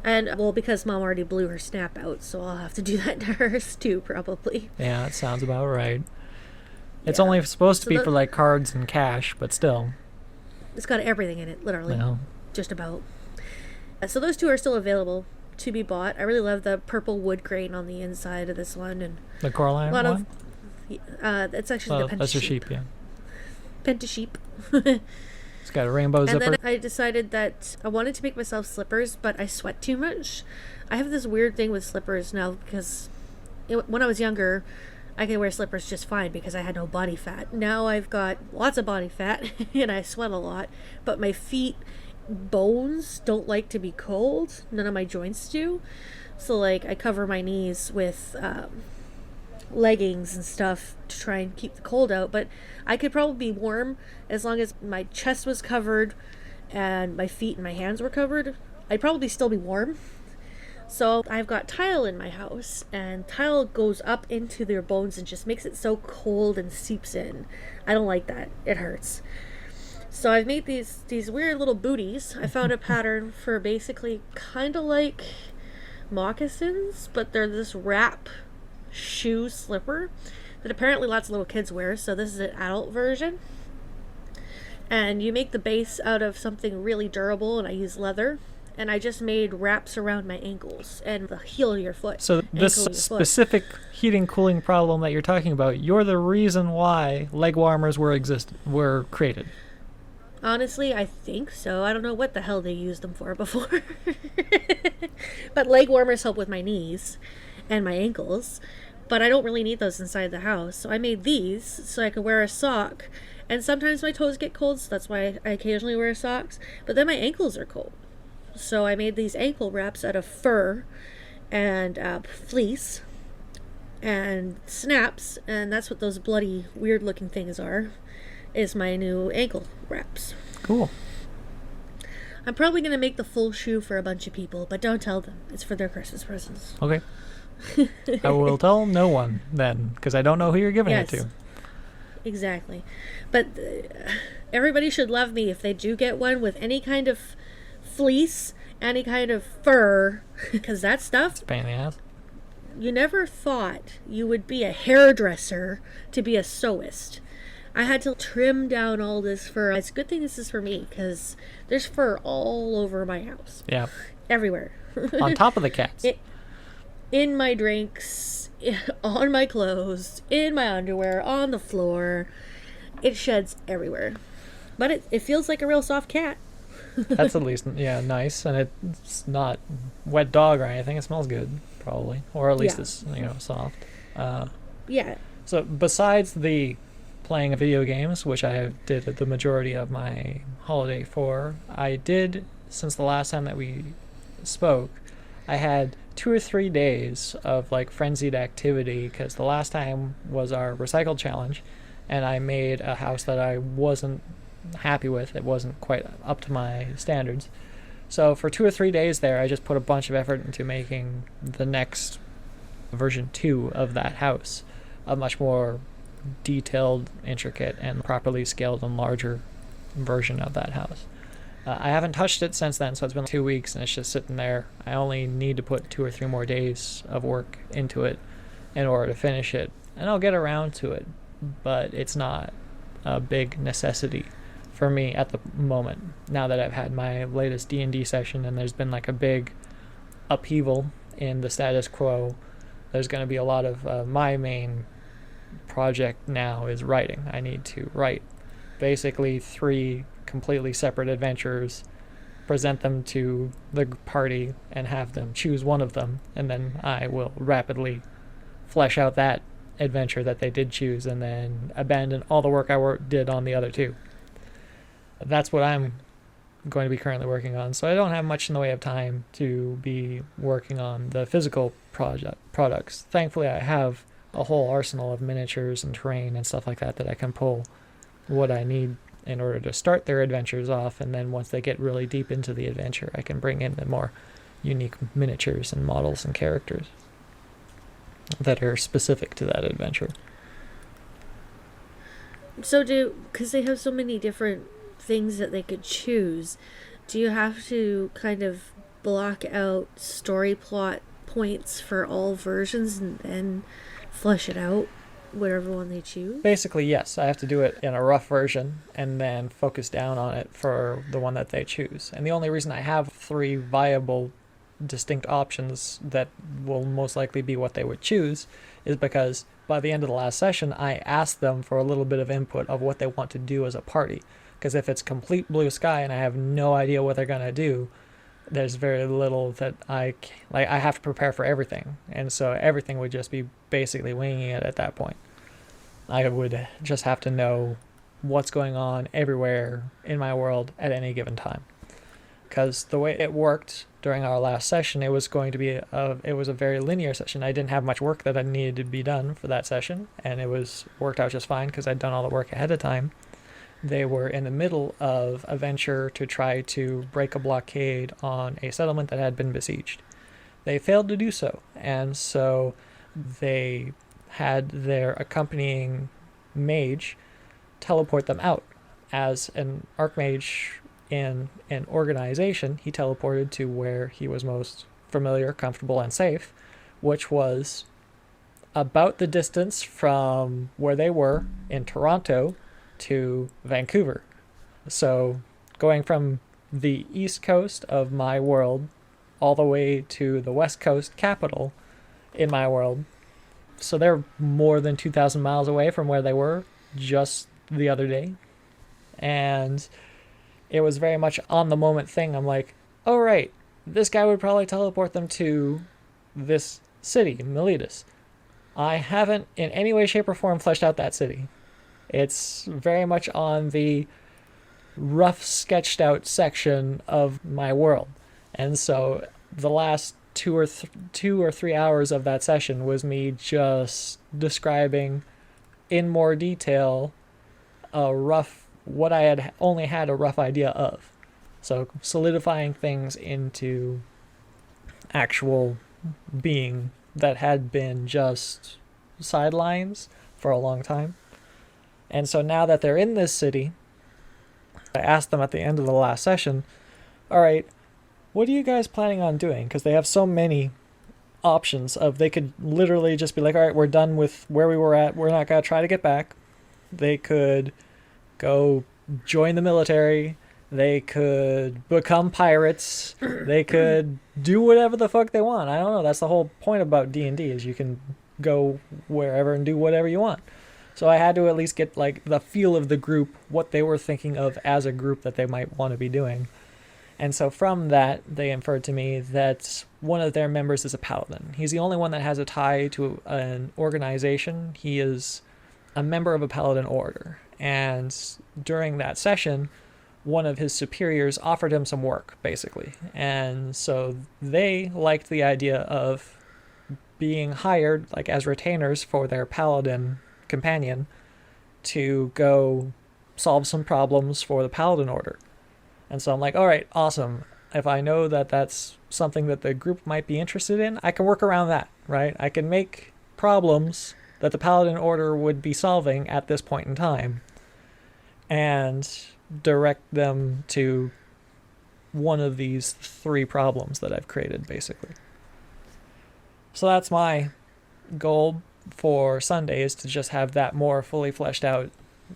And, well, because Mom already blew her snap out, so I'll have to do that to hers, too, probably. Yeah, that sounds about right. It's only supposed to be for, like, cards and cash, but still. It's got everything in it, literally. No. Just about. So those two are still available to be bought. I really love the purple wood grain on the inside of this one. And the Coraline one? It's actually the Penta that's sheep. a sheep, yeah. Penta sheep. It's got a rainbow zipper. And then I decided that I wanted to make myself slippers, but I sweat too much. I have this weird thing with slippers now because when I was younger, I could wear slippers just fine because I had no body fat. Now I've got lots of body fat and I sweat a lot, but my feet bones don't like to be cold. None of my joints do. So, like, I cover my knees with leggings and stuff to try and keep the cold out, but I could probably be warm as long as my chest was covered and my feet and my hands were covered. I'd probably still be warm. So I've got tile in my house, and tile goes up into their bones and just makes it so cold and seeps in. I don't like that. It hurts. So I've made these weird little booties. I found a pattern for basically kind of like moccasins, but they're this wrap shoe slipper that apparently lots of little kids wear, so this is an adult version. And you make the base out of something really durable, and I use leather, and I just made wraps around my ankles and the heel of your foot. So this specific heating cooling problem that you're talking about, you're the reason why leg warmers were created. Honestly, I think so. I don't know what the hell they used them for before. But leg warmers help with my knees and my ankles, but I don't really need those inside the house. So I made these so I could wear a sock, and sometimes my toes get cold, so that's why I occasionally wear socks, but then my ankles are cold. So I made these ankle wraps out of fur and fleece and snaps, and that's what those bloody weird looking things are, is my new ankle wraps. Cool. I'm probably going to make the full shoe for a bunch of people, but don't tell them. It's for their Christmas presents. Okay. I will tell no one then, because I don't know who you're giving it to. Exactly. But everybody should love me if they do get one with any kind of fleece, any kind of fur, because that stuff, it's a pain in the ass. You never thought you would be a hairdresser to be a sewist. I had to trim down all this fur. It's a good thing this is for me, because there's fur all over my house. Yeah. Everywhere. On top of the cats. In my drinks, on my clothes, in my underwear, on the floor. It sheds everywhere. But it feels like a real soft cat. That's at least, nice. And it's not wet dog or anything. It smells good, probably. Or at least it's, soft. Yeah. So besides the playing of video games, which I did the majority of my holiday for, I did, since the last time that we spoke, I had 2 or 3 days of like frenzied activity, because the last time was our recycle challenge, and I made a house that I wasn't happy with. It wasn't quite up to my standards. So for 2 or 3 days there, I just put a bunch of effort into making the next version 2 of that house, a much more detailed, intricate, and properly scaled and larger version of that house. I haven't touched it since then, so it's been 2 weeks and it's just sitting there. I only need to put 2 or 3 more days of work into it in order to finish it, and I'll get around to it, but it's not a big necessity for me at the moment. Now that I've had my latest D&D session and there's been like a big upheaval in the status quo, there's going to be a lot of my main project now is writing. I need to write basically 3 completely separate adventures present them to the party and have them choose one of them, and then I will rapidly flesh out that adventure that they did choose and then abandon all the work I did on the other two. That's what I'm going to be currently working on, so I don't have much in the way of time to be working on the physical products. Thankfully, I have a whole arsenal of miniatures and terrain and stuff like that I can pull what I need in order to start their adventures off, and then once they get really deep into the adventure, I can bring in the more unique miniatures and models and characters that are specific to that adventure. So because they have so many different things that they could choose, do you have to kind of block out story plot points for all versions and flesh it out, whatever one they choose? Basically, yes. I have to do it in a rough version and then focus down on it for the one that they choose. And the only reason I have 3 viable distinct options that will most likely be what they would choose is because by the end of the last session, I asked them for a little bit of input of what they want to do as a party. Because if it's complete blue sky and I have no idea what they're going to do, there's very little that I have to prepare for everything. And so everything would just be basically winging it at that point. I would just have to know what's going on everywhere in my world at any given time. Because the way it worked during our last session, it was going to be it was a very linear session. I didn't have much work that I needed to be done for that session, and it worked out just fine because I'd done all the work ahead of time. They were in the middle of a venture to try to break a blockade on a settlement that had been besieged. They failed to do so, and so they had their accompanying mage teleport them out. As an archmage in an organization, he teleported to where he was most familiar, comfortable, and safe, which was about the distance from where they were in Toronto to Vancouver. So going from the east coast of my world all the way to the west coast capital in my world. So they're more than 2,000 miles away from where they were just the other day. And it was very much on the moment thing. I'm like, oh right, this guy would probably teleport them to this city, Miletus. I haven't in any way, shape, or form fleshed out that city. It's very much on the rough sketched out section of my world. And so the last 2 or 3 hours of that session was me just describing in more detail what I had only had a rough idea of. So solidifying things into actual being that had been just sidelines for a long time. And so now that they're in this city, I asked them at the end of the last session, all right, what are you guys planning on doing? Because they have so many options of they could literally just be like, all right, we're done with where we were at. We're not going to try to get back. They could go join the military. They could become pirates. They could do whatever the fuck they want. I don't know. That's the whole point about D&D is you can go wherever and do whatever you want. So I had to at least get like the feel of the group, what they were thinking of as a group that they might want to be doing. And so from that, they inferred to me that one of their members is a paladin. He's the only one that has a tie to an organization. He is a member of a paladin order. And during that session, one of his superiors offered him some work, basically. And so they liked the idea of being hired like as retainers for their paladin companion to go solve some problems for the paladin order. And so I'm like, all right, awesome. If I know that that's something that the group might be interested in, I can work around that, right? I can make problems that the paladin order would be solving at this point in time and direct them to one of these 3 problems that I've created, basically. So that's my goal for Sunday, is to just have that more fully fleshed out,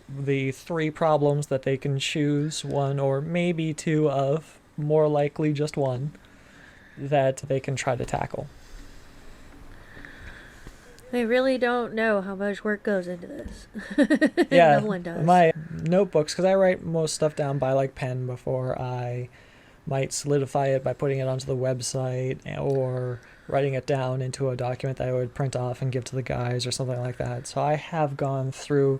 the 3 problems that they can choose one or maybe 2 of, more likely just one, that they can try to tackle. I really don't know how much work goes into this. Yeah, no one does. My notebooks, because I write most stuff down by like pen before I might solidify it by putting it onto the website or writing it down into a document that I would print off and give to the guys or something like that. So I have gone through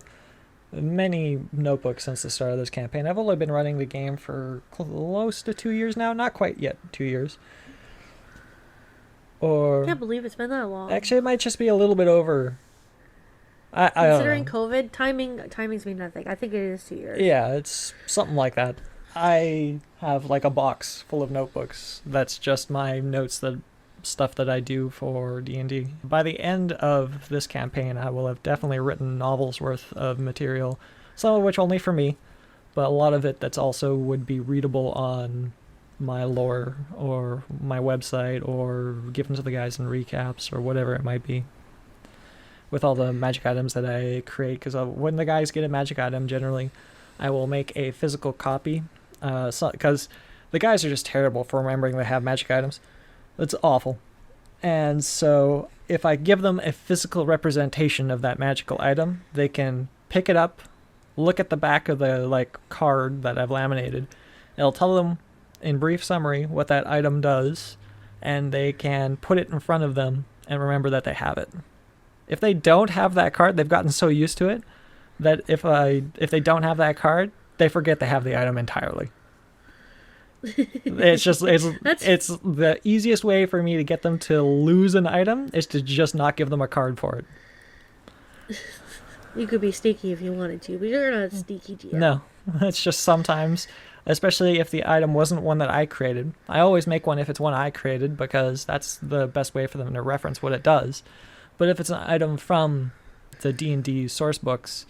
many notebooks since the start of this campaign. I've only been running the game for close to 2 years now. Not quite yet 2 years. Or I can't believe it's been that long. actually, it might just be a little bit over. I Considering don't know. COVID, timings mean nothing. I think it is 2 years. Yeah, it's something like that. I have like a box full of notebooks. That's just my notes, that stuff that I do for D&D. By the end of this campaign, I will have definitely written novels worth of material, some of which only for me, but a lot of it that's also would be readable on my lore or my website or given to the guys in recaps or whatever it might be. With all the magic items that I create, because when the guys get a magic item, generally, I will make a physical copy. Because the guys are just terrible for remembering they have magic items. It's awful. And so if I give them a physical representation of that magical item, they can pick it up, look at the back of the card that I've laminated. It'll tell them in brief summary what that item does, and they can put it in front of them and remember that they have it. If they don't have that card, they've gotten so used to it that if they don't have that card, they forget they have the item entirely. It's the easiest way for me to get them to lose an item is to just not give them a card for it. You could be sneaky if you wanted to, but you're not a sneaky GM. No, it's just sometimes, especially if the item wasn't one that I created. I always make one if it's one I created because that's the best way for them to reference what it does. But if it's an item from the D&D source books,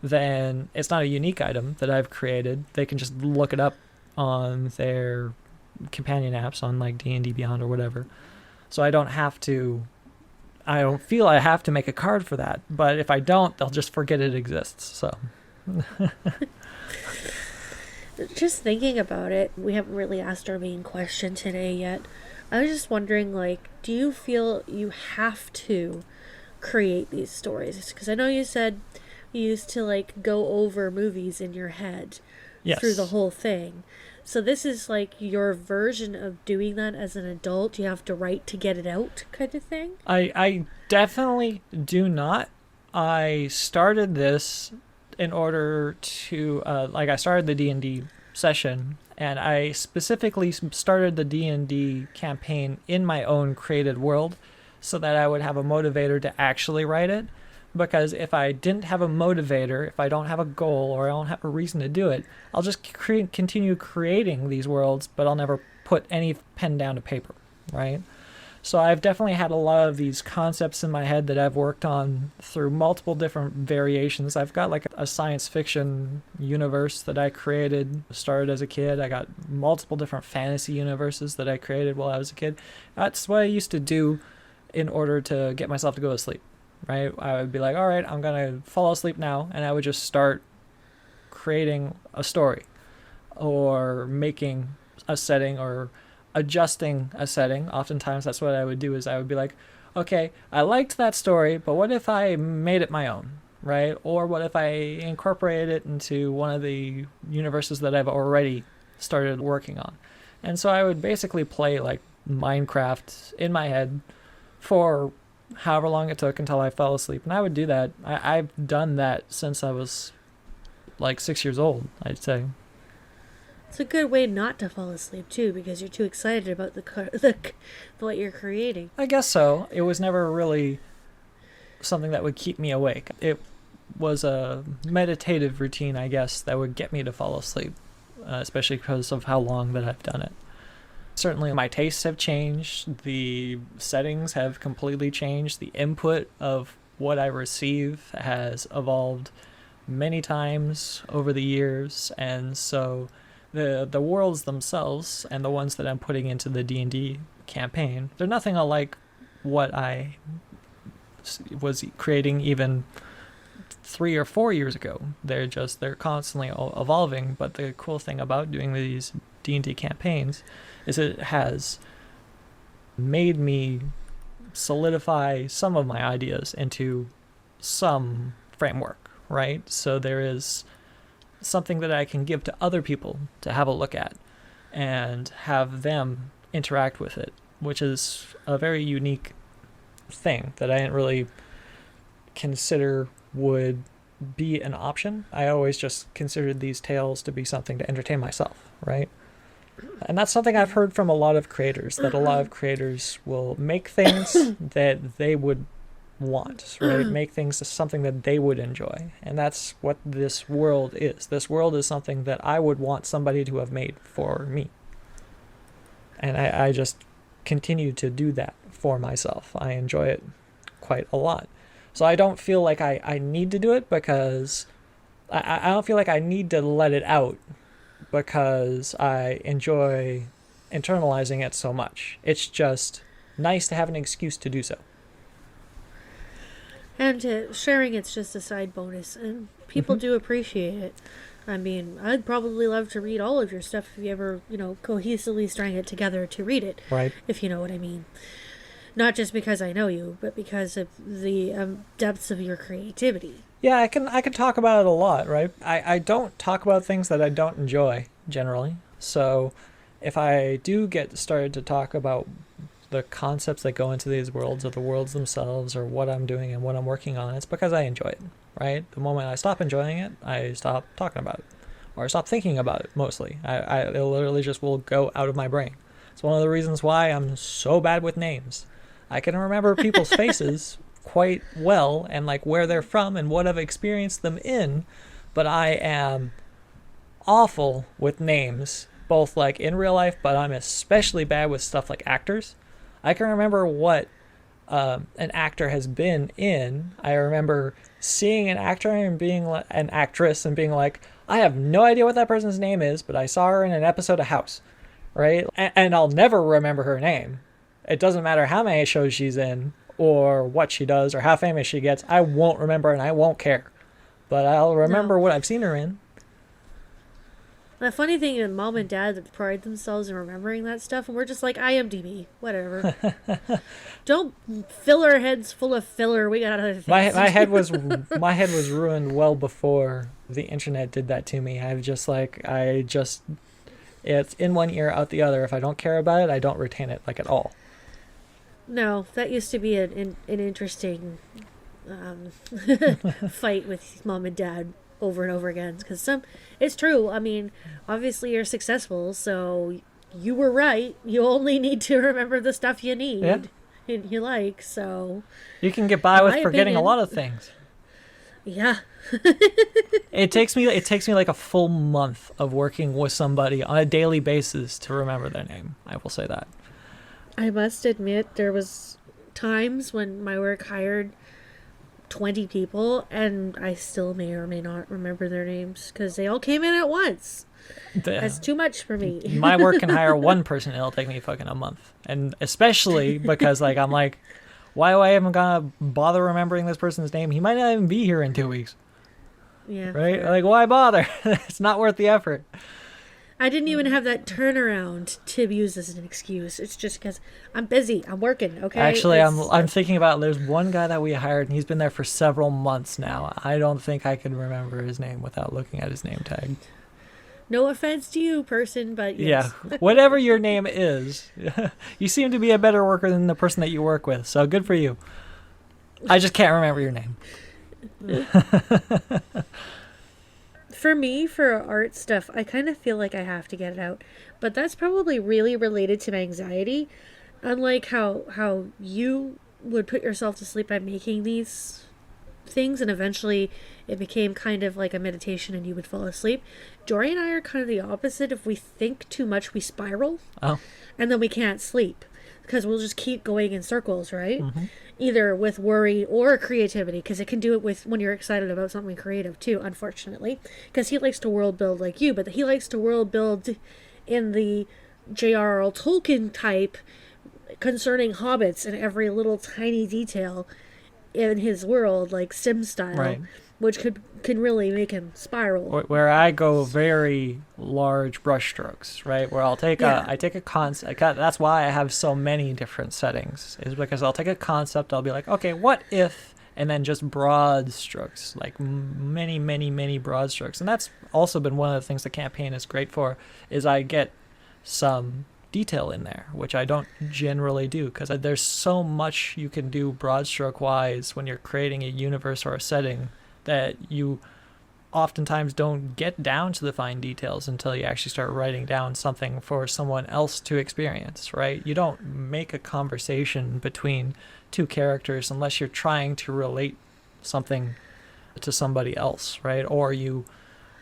then it's not a unique item that I've created. They can just look it up on their companion apps on like D&D Beyond or whatever. So I don't feel I have to make a card for that. But if I don't, they'll just forget it exists. So just thinking about it, we haven't really asked our main question today yet. I was just wondering, do you feel you have to create these stories? Because I know you said you used to go over movies in your head. Yes. Through the whole thing. So this is your version of doing that as an adult. You have to write to get it out kind of thing? I definitely do not. I started this in order to, I started the D&D session, and I specifically started the D&D campaign in my own created world so that I would have a motivator to actually write it. Because if I didn't have a motivator, if I don't have a goal, or I don't have a reason to do it, I'll just continue creating these worlds, but I'll never put any pen down to paper, right? So I've definitely had a lot of these concepts in my head that I've worked on through multiple different variations. I've got a science fiction universe that I created, started as a kid. I got multiple different fantasy universes that I created while I was a kid. That's what I used to do in order to get myself to go to sleep. Right? I would be like, all right, I'm going to fall asleep now. And I would just start creating a story or making a setting or adjusting a setting. Oftentimes that's what I would do is I would be like, okay, I liked that story, but what if I made it my own, right? Or what if I incorporated it into one of the universes that I've already started working on? And so I would basically play Minecraft in my head for however long it took until I fell asleep. And I would do that. I've done that since I was 6 years old, I'd say. It's a good way not to fall asleep too, because you're too excited about what you're creating. I guess so. It was never really something that would keep me awake. It was a meditative routine, I guess, that would get me to fall asleep, especially because of how long that I've done it. Certainly my tastes have changed, the settings have completely changed, the input of what I receive has evolved many times over the years, and so the worlds themselves and the ones that I'm putting into the D&D campaign, they're nothing like what I was creating even 3 or 4 years ago. They're constantly evolving, but the cool thing about doing these D&D campaigns is it has made me solidify some of my ideas into some framework, right? So there is something that I can give to other people to have a look at. and have them interact with it, which is a very unique thing that I didn't really consider would be an option. I always just considered these tales to be something to entertain myself, right? And that's something I've heard from a lot of creators, that a lot of creators will make things that they would want, right? Make things something that they would enjoy. And that's what this world is. This world is something that I would want somebody to have made for me. And I just continue to do that for myself. I enjoy it quite a lot. So I don't feel like I need to do it because I don't feel like I need to let it out because I enjoy internalizing it so much. It's just nice to have an excuse to do so. And sharing it's just a side bonus, and people do appreciate it. I mean, I'd probably love to read all of your stuff if you ever, cohesively strang it together to read it. Right. If you know what I mean. Not just because I know you, but because of the depths of your creativity. Yeah, I can talk about it a lot, right? I don't talk about things that I don't enjoy, generally. So if I do get started to talk about the concepts that go into these worlds, or the worlds themselves, or what I'm doing and what I'm working on, it's because I enjoy it, right? The moment I stop enjoying it, I stop talking about it, or I stop thinking about it, mostly. It literally just will go out of my brain. It's one of the reasons why I'm so bad with names. I can remember people's faces quite well, and like where they're from and what I've experienced them in, but I am awful with names, both like in real life, but I'm especially bad with stuff like actors. I can remember what an actor has been in. I remember seeing an actor and being an actress and being like, I have no idea what that person's name is, but I saw her in an episode of House, right? And I'll never remember her name. It doesn't matter how many shows she's in or what she does or how famous she gets. I won't remember and I won't care. But I'll remember what I've seen her in. The funny thing is, Mom and Dad that pride themselves in remembering that stuff, and we're just like, IMDb, whatever. Don't fill our heads full of filler. We got other things. My head was ruined well before the internet did that to me. It's in one ear, out the other. If I don't care about it, I don't retain it at all. No, that used to be an interesting fight with Mom and Dad over and over again, because it's true. I mean, obviously you're successful, so you were right. You only need to remember the stuff you need and you like, so you can get by with forgetting a lot of things. Yeah. It takes me like a full month of working with somebody on a daily basis to remember their name. I will say that. I must admit, there was times when my work hired 20 people, and I still may or may not remember their names because they all came in at once. That's too much for me. My work can hire one person, and it'll take me fucking a month. And especially because I'm like, why do I even gonna bother remembering this person's name? He might not even be here in 2 weeks. Yeah. Right? Like, why bother? It's not worth the effort. I didn't even have that turnaround to use as an excuse. It's just because I'm busy. I'm working, okay? Actually, I'm thinking about, there's one guy that we hired, and he's been there for several months now. I don't think I could remember his name without looking at his name tag. No offense to you, person, but yes. Yeah, whatever your name is, you seem to be a better worker than the person that you work with, so good for you. I just can't remember your name. For me, for art stuff, I kind of feel like I have to get it out. But that's probably really related to my anxiety. Unlike how you would put yourself to sleep by making these things, and eventually it became kind of like a meditation and you would fall asleep. Jory and I are kind of the opposite. If we think too much, we spiral. Oh. And then we can't sleep. Because we'll just keep going in circles, right? Mm-hmm. Either with worry or creativity, because it can do it with when you're excited about something creative too, unfortunately. Because he likes to world build like you, but he likes to world build in the J.R.R. Tolkien type, concerning hobbits and every little tiny detail in his world, like Sim style, right. Which can really make him spiral. Where I go very large brush strokes, right? Where I'll take I take a concept. That's why I have so many different settings, is because I'll take a concept. I'll be like, okay, what if, and then just broad strokes, like many, many, many broad strokes. And that's also been one of the things the campaign is great for, is I get some detail in there, which I don't generally do, because there's so much you can do broad stroke wise when you're creating a universe or a setting that you oftentimes don't get down to the fine details until you actually start writing down something for someone else to experience, right? You don't make a conversation between two characters unless you're trying to relate something to somebody else, right? Or you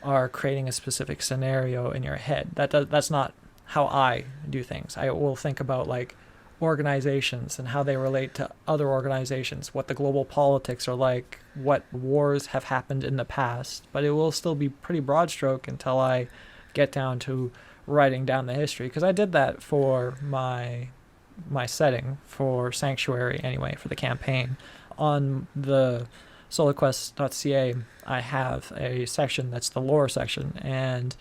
are creating a specific scenario in your head. That's not how I do things. I will think about like organizations and how they relate to other organizations, what the global politics are like, what wars have happened in the past, but it will still be pretty broad stroke until I get down to writing down the history, because I did that for my setting for Sanctuary anyway, for the campaign. On the soloquest.ca I have a section that's the lore section, and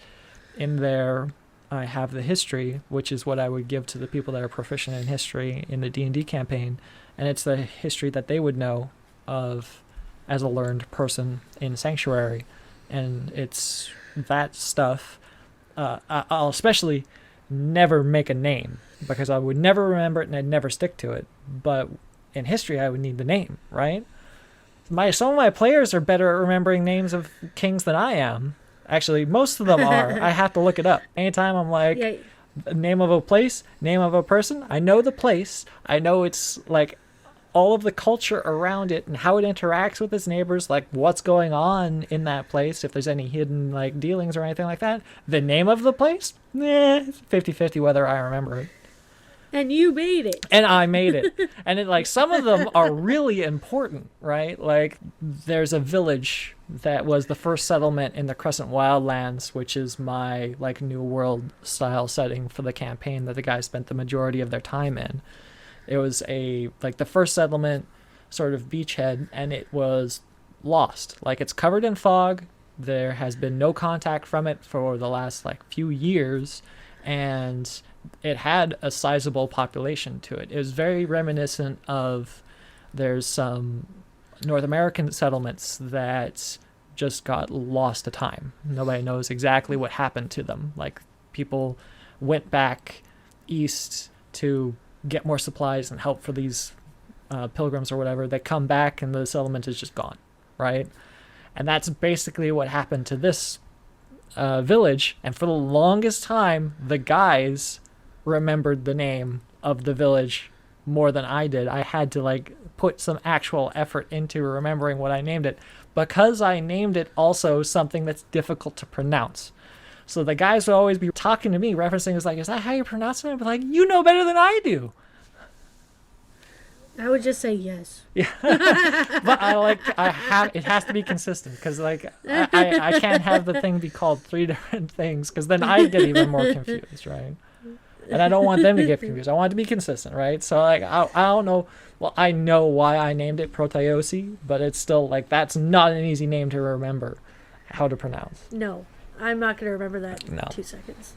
in there I have the history, which is what I would give to the people that are proficient in history in the D&D campaign, and it's the history that they would know of as a learned person in Sanctuary, and it's that stuff. I'll especially never make a name, because I would never remember it and I'd never stick to it, but in history I would need the name, right? Some of my players are better at remembering names of kings than I am. Actually, most of them are. I have to look it up. Anytime I'm like, Yeah. name of a place, name of a person, I know the place. I know it's like all of the culture around it and how it interacts with its neighbors, like what's going on in that place, if there's any hidden like dealings or anything like that. The name of the place? 50-50 whether I remember it. And you made it. And I made it. And it, like, some of them are really important, right? Like, there's a village that was the first settlement in the Crescent Wildlands, which is my, like, New World style setting for the campaign that the guys spent the majority of their time in. It was the first settlement, sort of beachhead, and it was lost. Like, it's covered in fog. There has been no contact from it for the last, like, few years, and it had a sizable population to it. It was very reminiscent of, there's some North American settlements that just got lost to time. Nobody knows exactly what happened to them. Like, people went back east to get more supplies and help for these pilgrims or whatever. They come back and the settlement is just gone, right? And that's basically what happened to this village. And for the longest time, the guys remembered the name of the village more than I did. I had to like put some actual effort into remembering what I named it, because I named it also something that's difficult to pronounce. So the guys would always be talking to me, referencing it's like, is that how you pronounce it? I'd be like, you know better than I do. I would just say yes. Yeah. But it has to be consistent, because like I can't have the thing be called 3 different things, because then I get even more confused, right? And I don't want them to get confused. I want it to be consistent, right? So like I don't know. Well, I know why I named it Proteosi, but it's still like, that's not an easy name to remember how to pronounce. No, I'm not going to remember that in No. 2 seconds.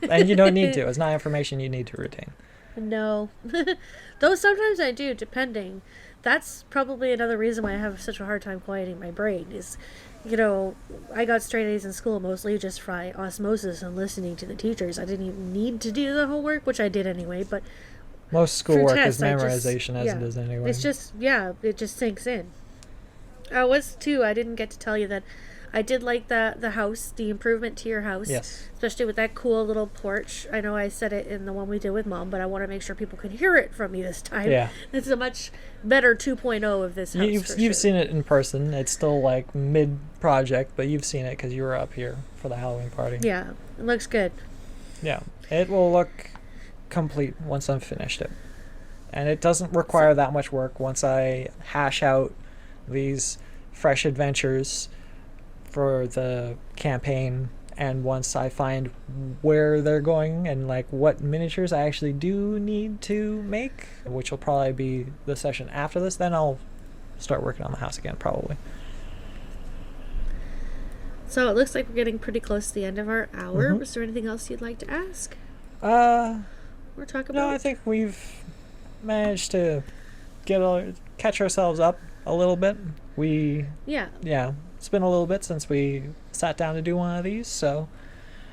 And you don't need to. It's not information you need to retain. No. Though sometimes I do, depending. That's probably another reason why I have such a hard time quieting my brain is, you know, I got straight A's in school mostly just by osmosis and listening to the teachers. I didn't even need to do the homework, which I did anyway, but Most schoolwork is tests, memorization as it is anyway. It's just, it just sinks in. What's too, I didn't get to tell you that I did like the house, the improvement to your house. Yes. Especially with that cool little porch. I know I said it in the one we did with Mom, but I want to make sure people can hear it from me this time. Yeah. It's a much better 2.0 of this house. You've seen it in person. It's still like mid-project, but you've seen it because you were up here for the Halloween party. Yeah, it looks good. Yeah. It will look complete once I've finished it. And it doesn't require that much work once I hash out these fresh adventures for the campaign, and once I find where they're going and like what miniatures I actually do need to make, which will probably be the session after this, then I'll start working on the house again probably. So it looks like we're getting pretty close to the end of our hour. Mm-hmm. Was there anything else you'd like to ask Or talk about? No, I think we've managed to catch ourselves up a little bit. Yeah, it's been a little bit since we sat down to do one of these, so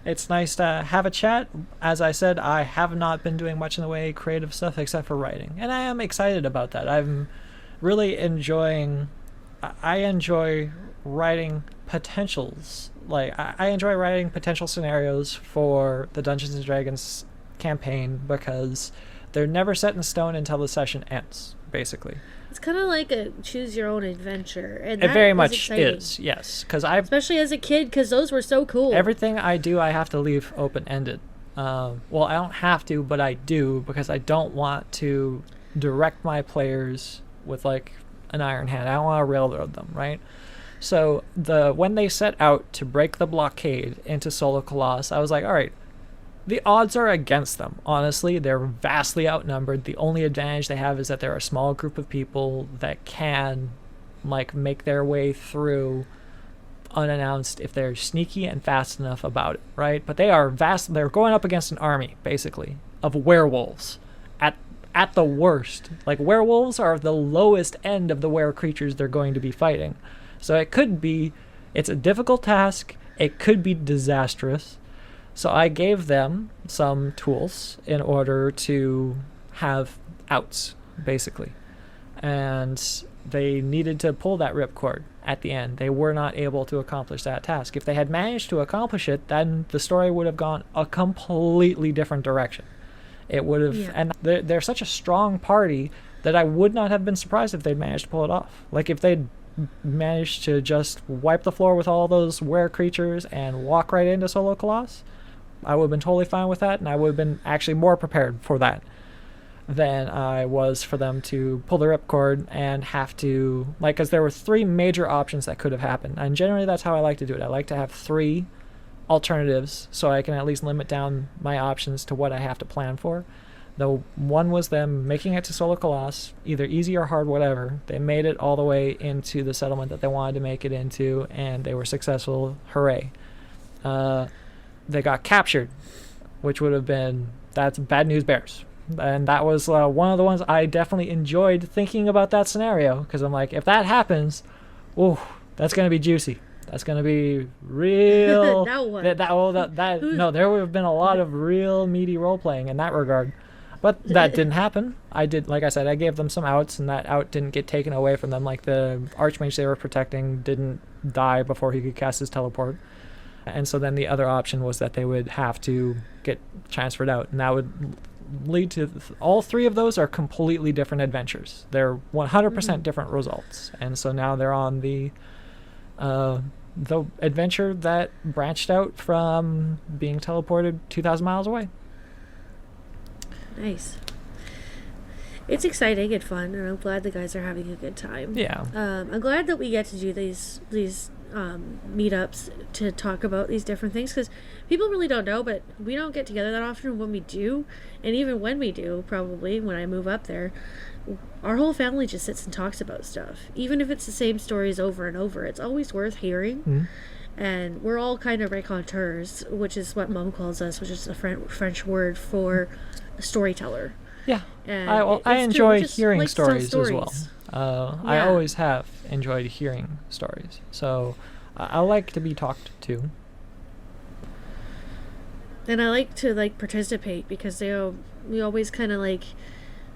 It's nice to have a chat. As I said, I have not been doing much in the way of creative stuff except for writing, and I am excited about that. I'm really enjoying. I enjoy writing potentials. Like I enjoy writing potential scenarios for the Dungeons and Dragons campaign because they're never set in stone until the session ends. Basically, it's kind of like a choose your own adventure, and it that very much exciting. is. Yes, because especially as a kid, because those were so cool. Everything I do, I have to leave open ended. Well, I don't have to, but I do because I don't want to direct my players with like an iron hand. I don't want to railroad them, right? So when they set out to break the blockade into Solo Colossus, I was like, all right, the odds are against them. Honestly, they're vastly outnumbered. The only advantage they have is that they're a small group of people that can like make their way through unannounced if they're sneaky and fast enough about it, right? But they're going up against an army, basically, of werewolves. At the worst. Like, werewolves are the lowest end of the were creatures they're going to be fighting. So it's a difficult task. It could be disastrous. So I gave them some tools in order to have outs, basically. And they needed to pull that ripcord at the end. They were not able to accomplish that task. If they had managed to accomplish it, then the story would have gone a completely different direction. It would have, and they're such a strong party that I would not have been surprised if they'd managed to pull it off. Like if they'd managed to just wipe the floor with all those were creatures and walk right into Solo Colossus, I would have been totally fine with that, and I would have been actually more prepared for that than I was for them to pull the ripcord and have to, like, because there were 3 major options that could have happened, and generally that's how I like to do it. I like to have 3 alternatives so I can at least limit down my options to what I have to plan for. The one was them making it to Solo Colossus, either easy or hard, whatever. They made it all the way into the settlement that they wanted to make it into, and they were successful. Hooray. They got captured, which would have been, that's bad news bears. And that was one of the ones I definitely enjoyed thinking about that scenario, because I'm like, if that happens, ooh, that's going to be juicy. That's going to be real. No, there would have been a lot of real meaty role-playing in that regard. But that didn't happen. Like I said, I gave them some outs, and that out didn't get taken away from them. Like the archmage they were protecting didn't die before he could cast his teleport. And so then the other option was that they would have to get transferred out, and that would lead to all 3 of those are completely different adventures. They're 100% different results, and so now they're on the adventure that branched out from being teleported 2,000 miles away. Nice. It's exciting and fun, and I'm glad the guys are having a good time. Yeah. I'm glad that we get to do these meetups to talk about these different things, because people really don't know, but we don't get together that often. When we do, and even when we do, probably when I move up there, our whole family just sits and talks about stuff. Even if it's the same stories over and over, it's always worth hearing. Mm-hmm. And we're all kind of raconteurs, which is what Mom calls us, which is a French word for a storyteller. Yeah, and I enjoy hearing stories as well. I always have enjoyed hearing stories, so I like to be talked to. And I like to participate, because we always kind of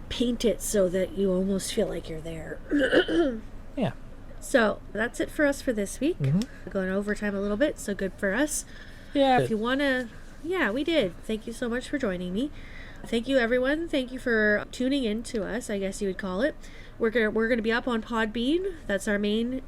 paint it so that you almost feel like you're there. Yeah. So that's it for us for this week. Mm-hmm. Going overtime a little bit, so good for us. Yeah. If you want to, we did. Thank you so much for joining me. Thank you, everyone. Thank you for tuning in to us, I guess you would call it. We're gonna be up on Podbean. That's our main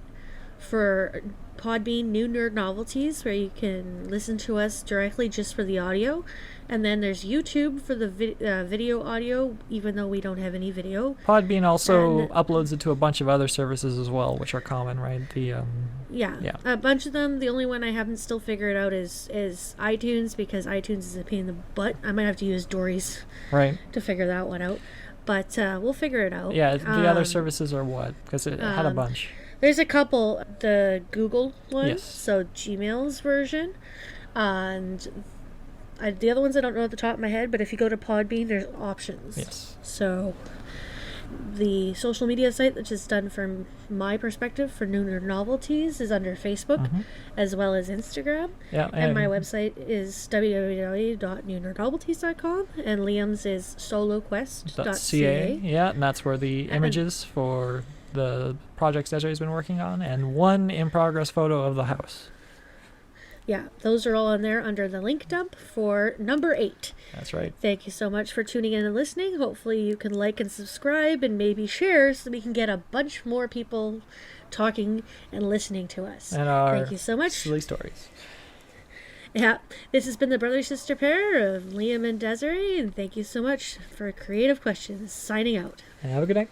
for Podbean New Nerd Novelties, where you can listen to us directly just for the audio. And then there's YouTube for the video audio, even though we don't have any video. Podbean also uploads it to a bunch of other services as well, which are common, right? Yeah, a bunch of them. The only one I haven't still figured out is iTunes, because iTunes is a pain in the butt. I might have to use Dory's to figure that one out. But we'll figure it out. Yeah, the other services are what? Because it had a bunch. There's a couple. The Google one, yes. So Gmail's version. And the other ones I don't know at the top of my head, but if you go to Podbean, there's options. Yes. So The social media site, which is done from my perspective for Nooner Novelties, is under Facebook as well as Instagram. Yeah, and my website is www.noonernovelties.com, and Liam's is soloquest.ca. Yeah, and that's where the images for the projects Desiree's been working on, and one in-progress photo of the house. Yeah, those are all on there under the link dump for number 8. That's right. Thank you so much for tuning in and listening. Hopefully you can like and subscribe and maybe share so we can get a bunch more people talking and listening to us. And our Thank you so much. silly stories. Yeah, this has been the brother-sister pair of Liam and Desiree, and thank you so much for Creative Questions. Signing out. And have a good night.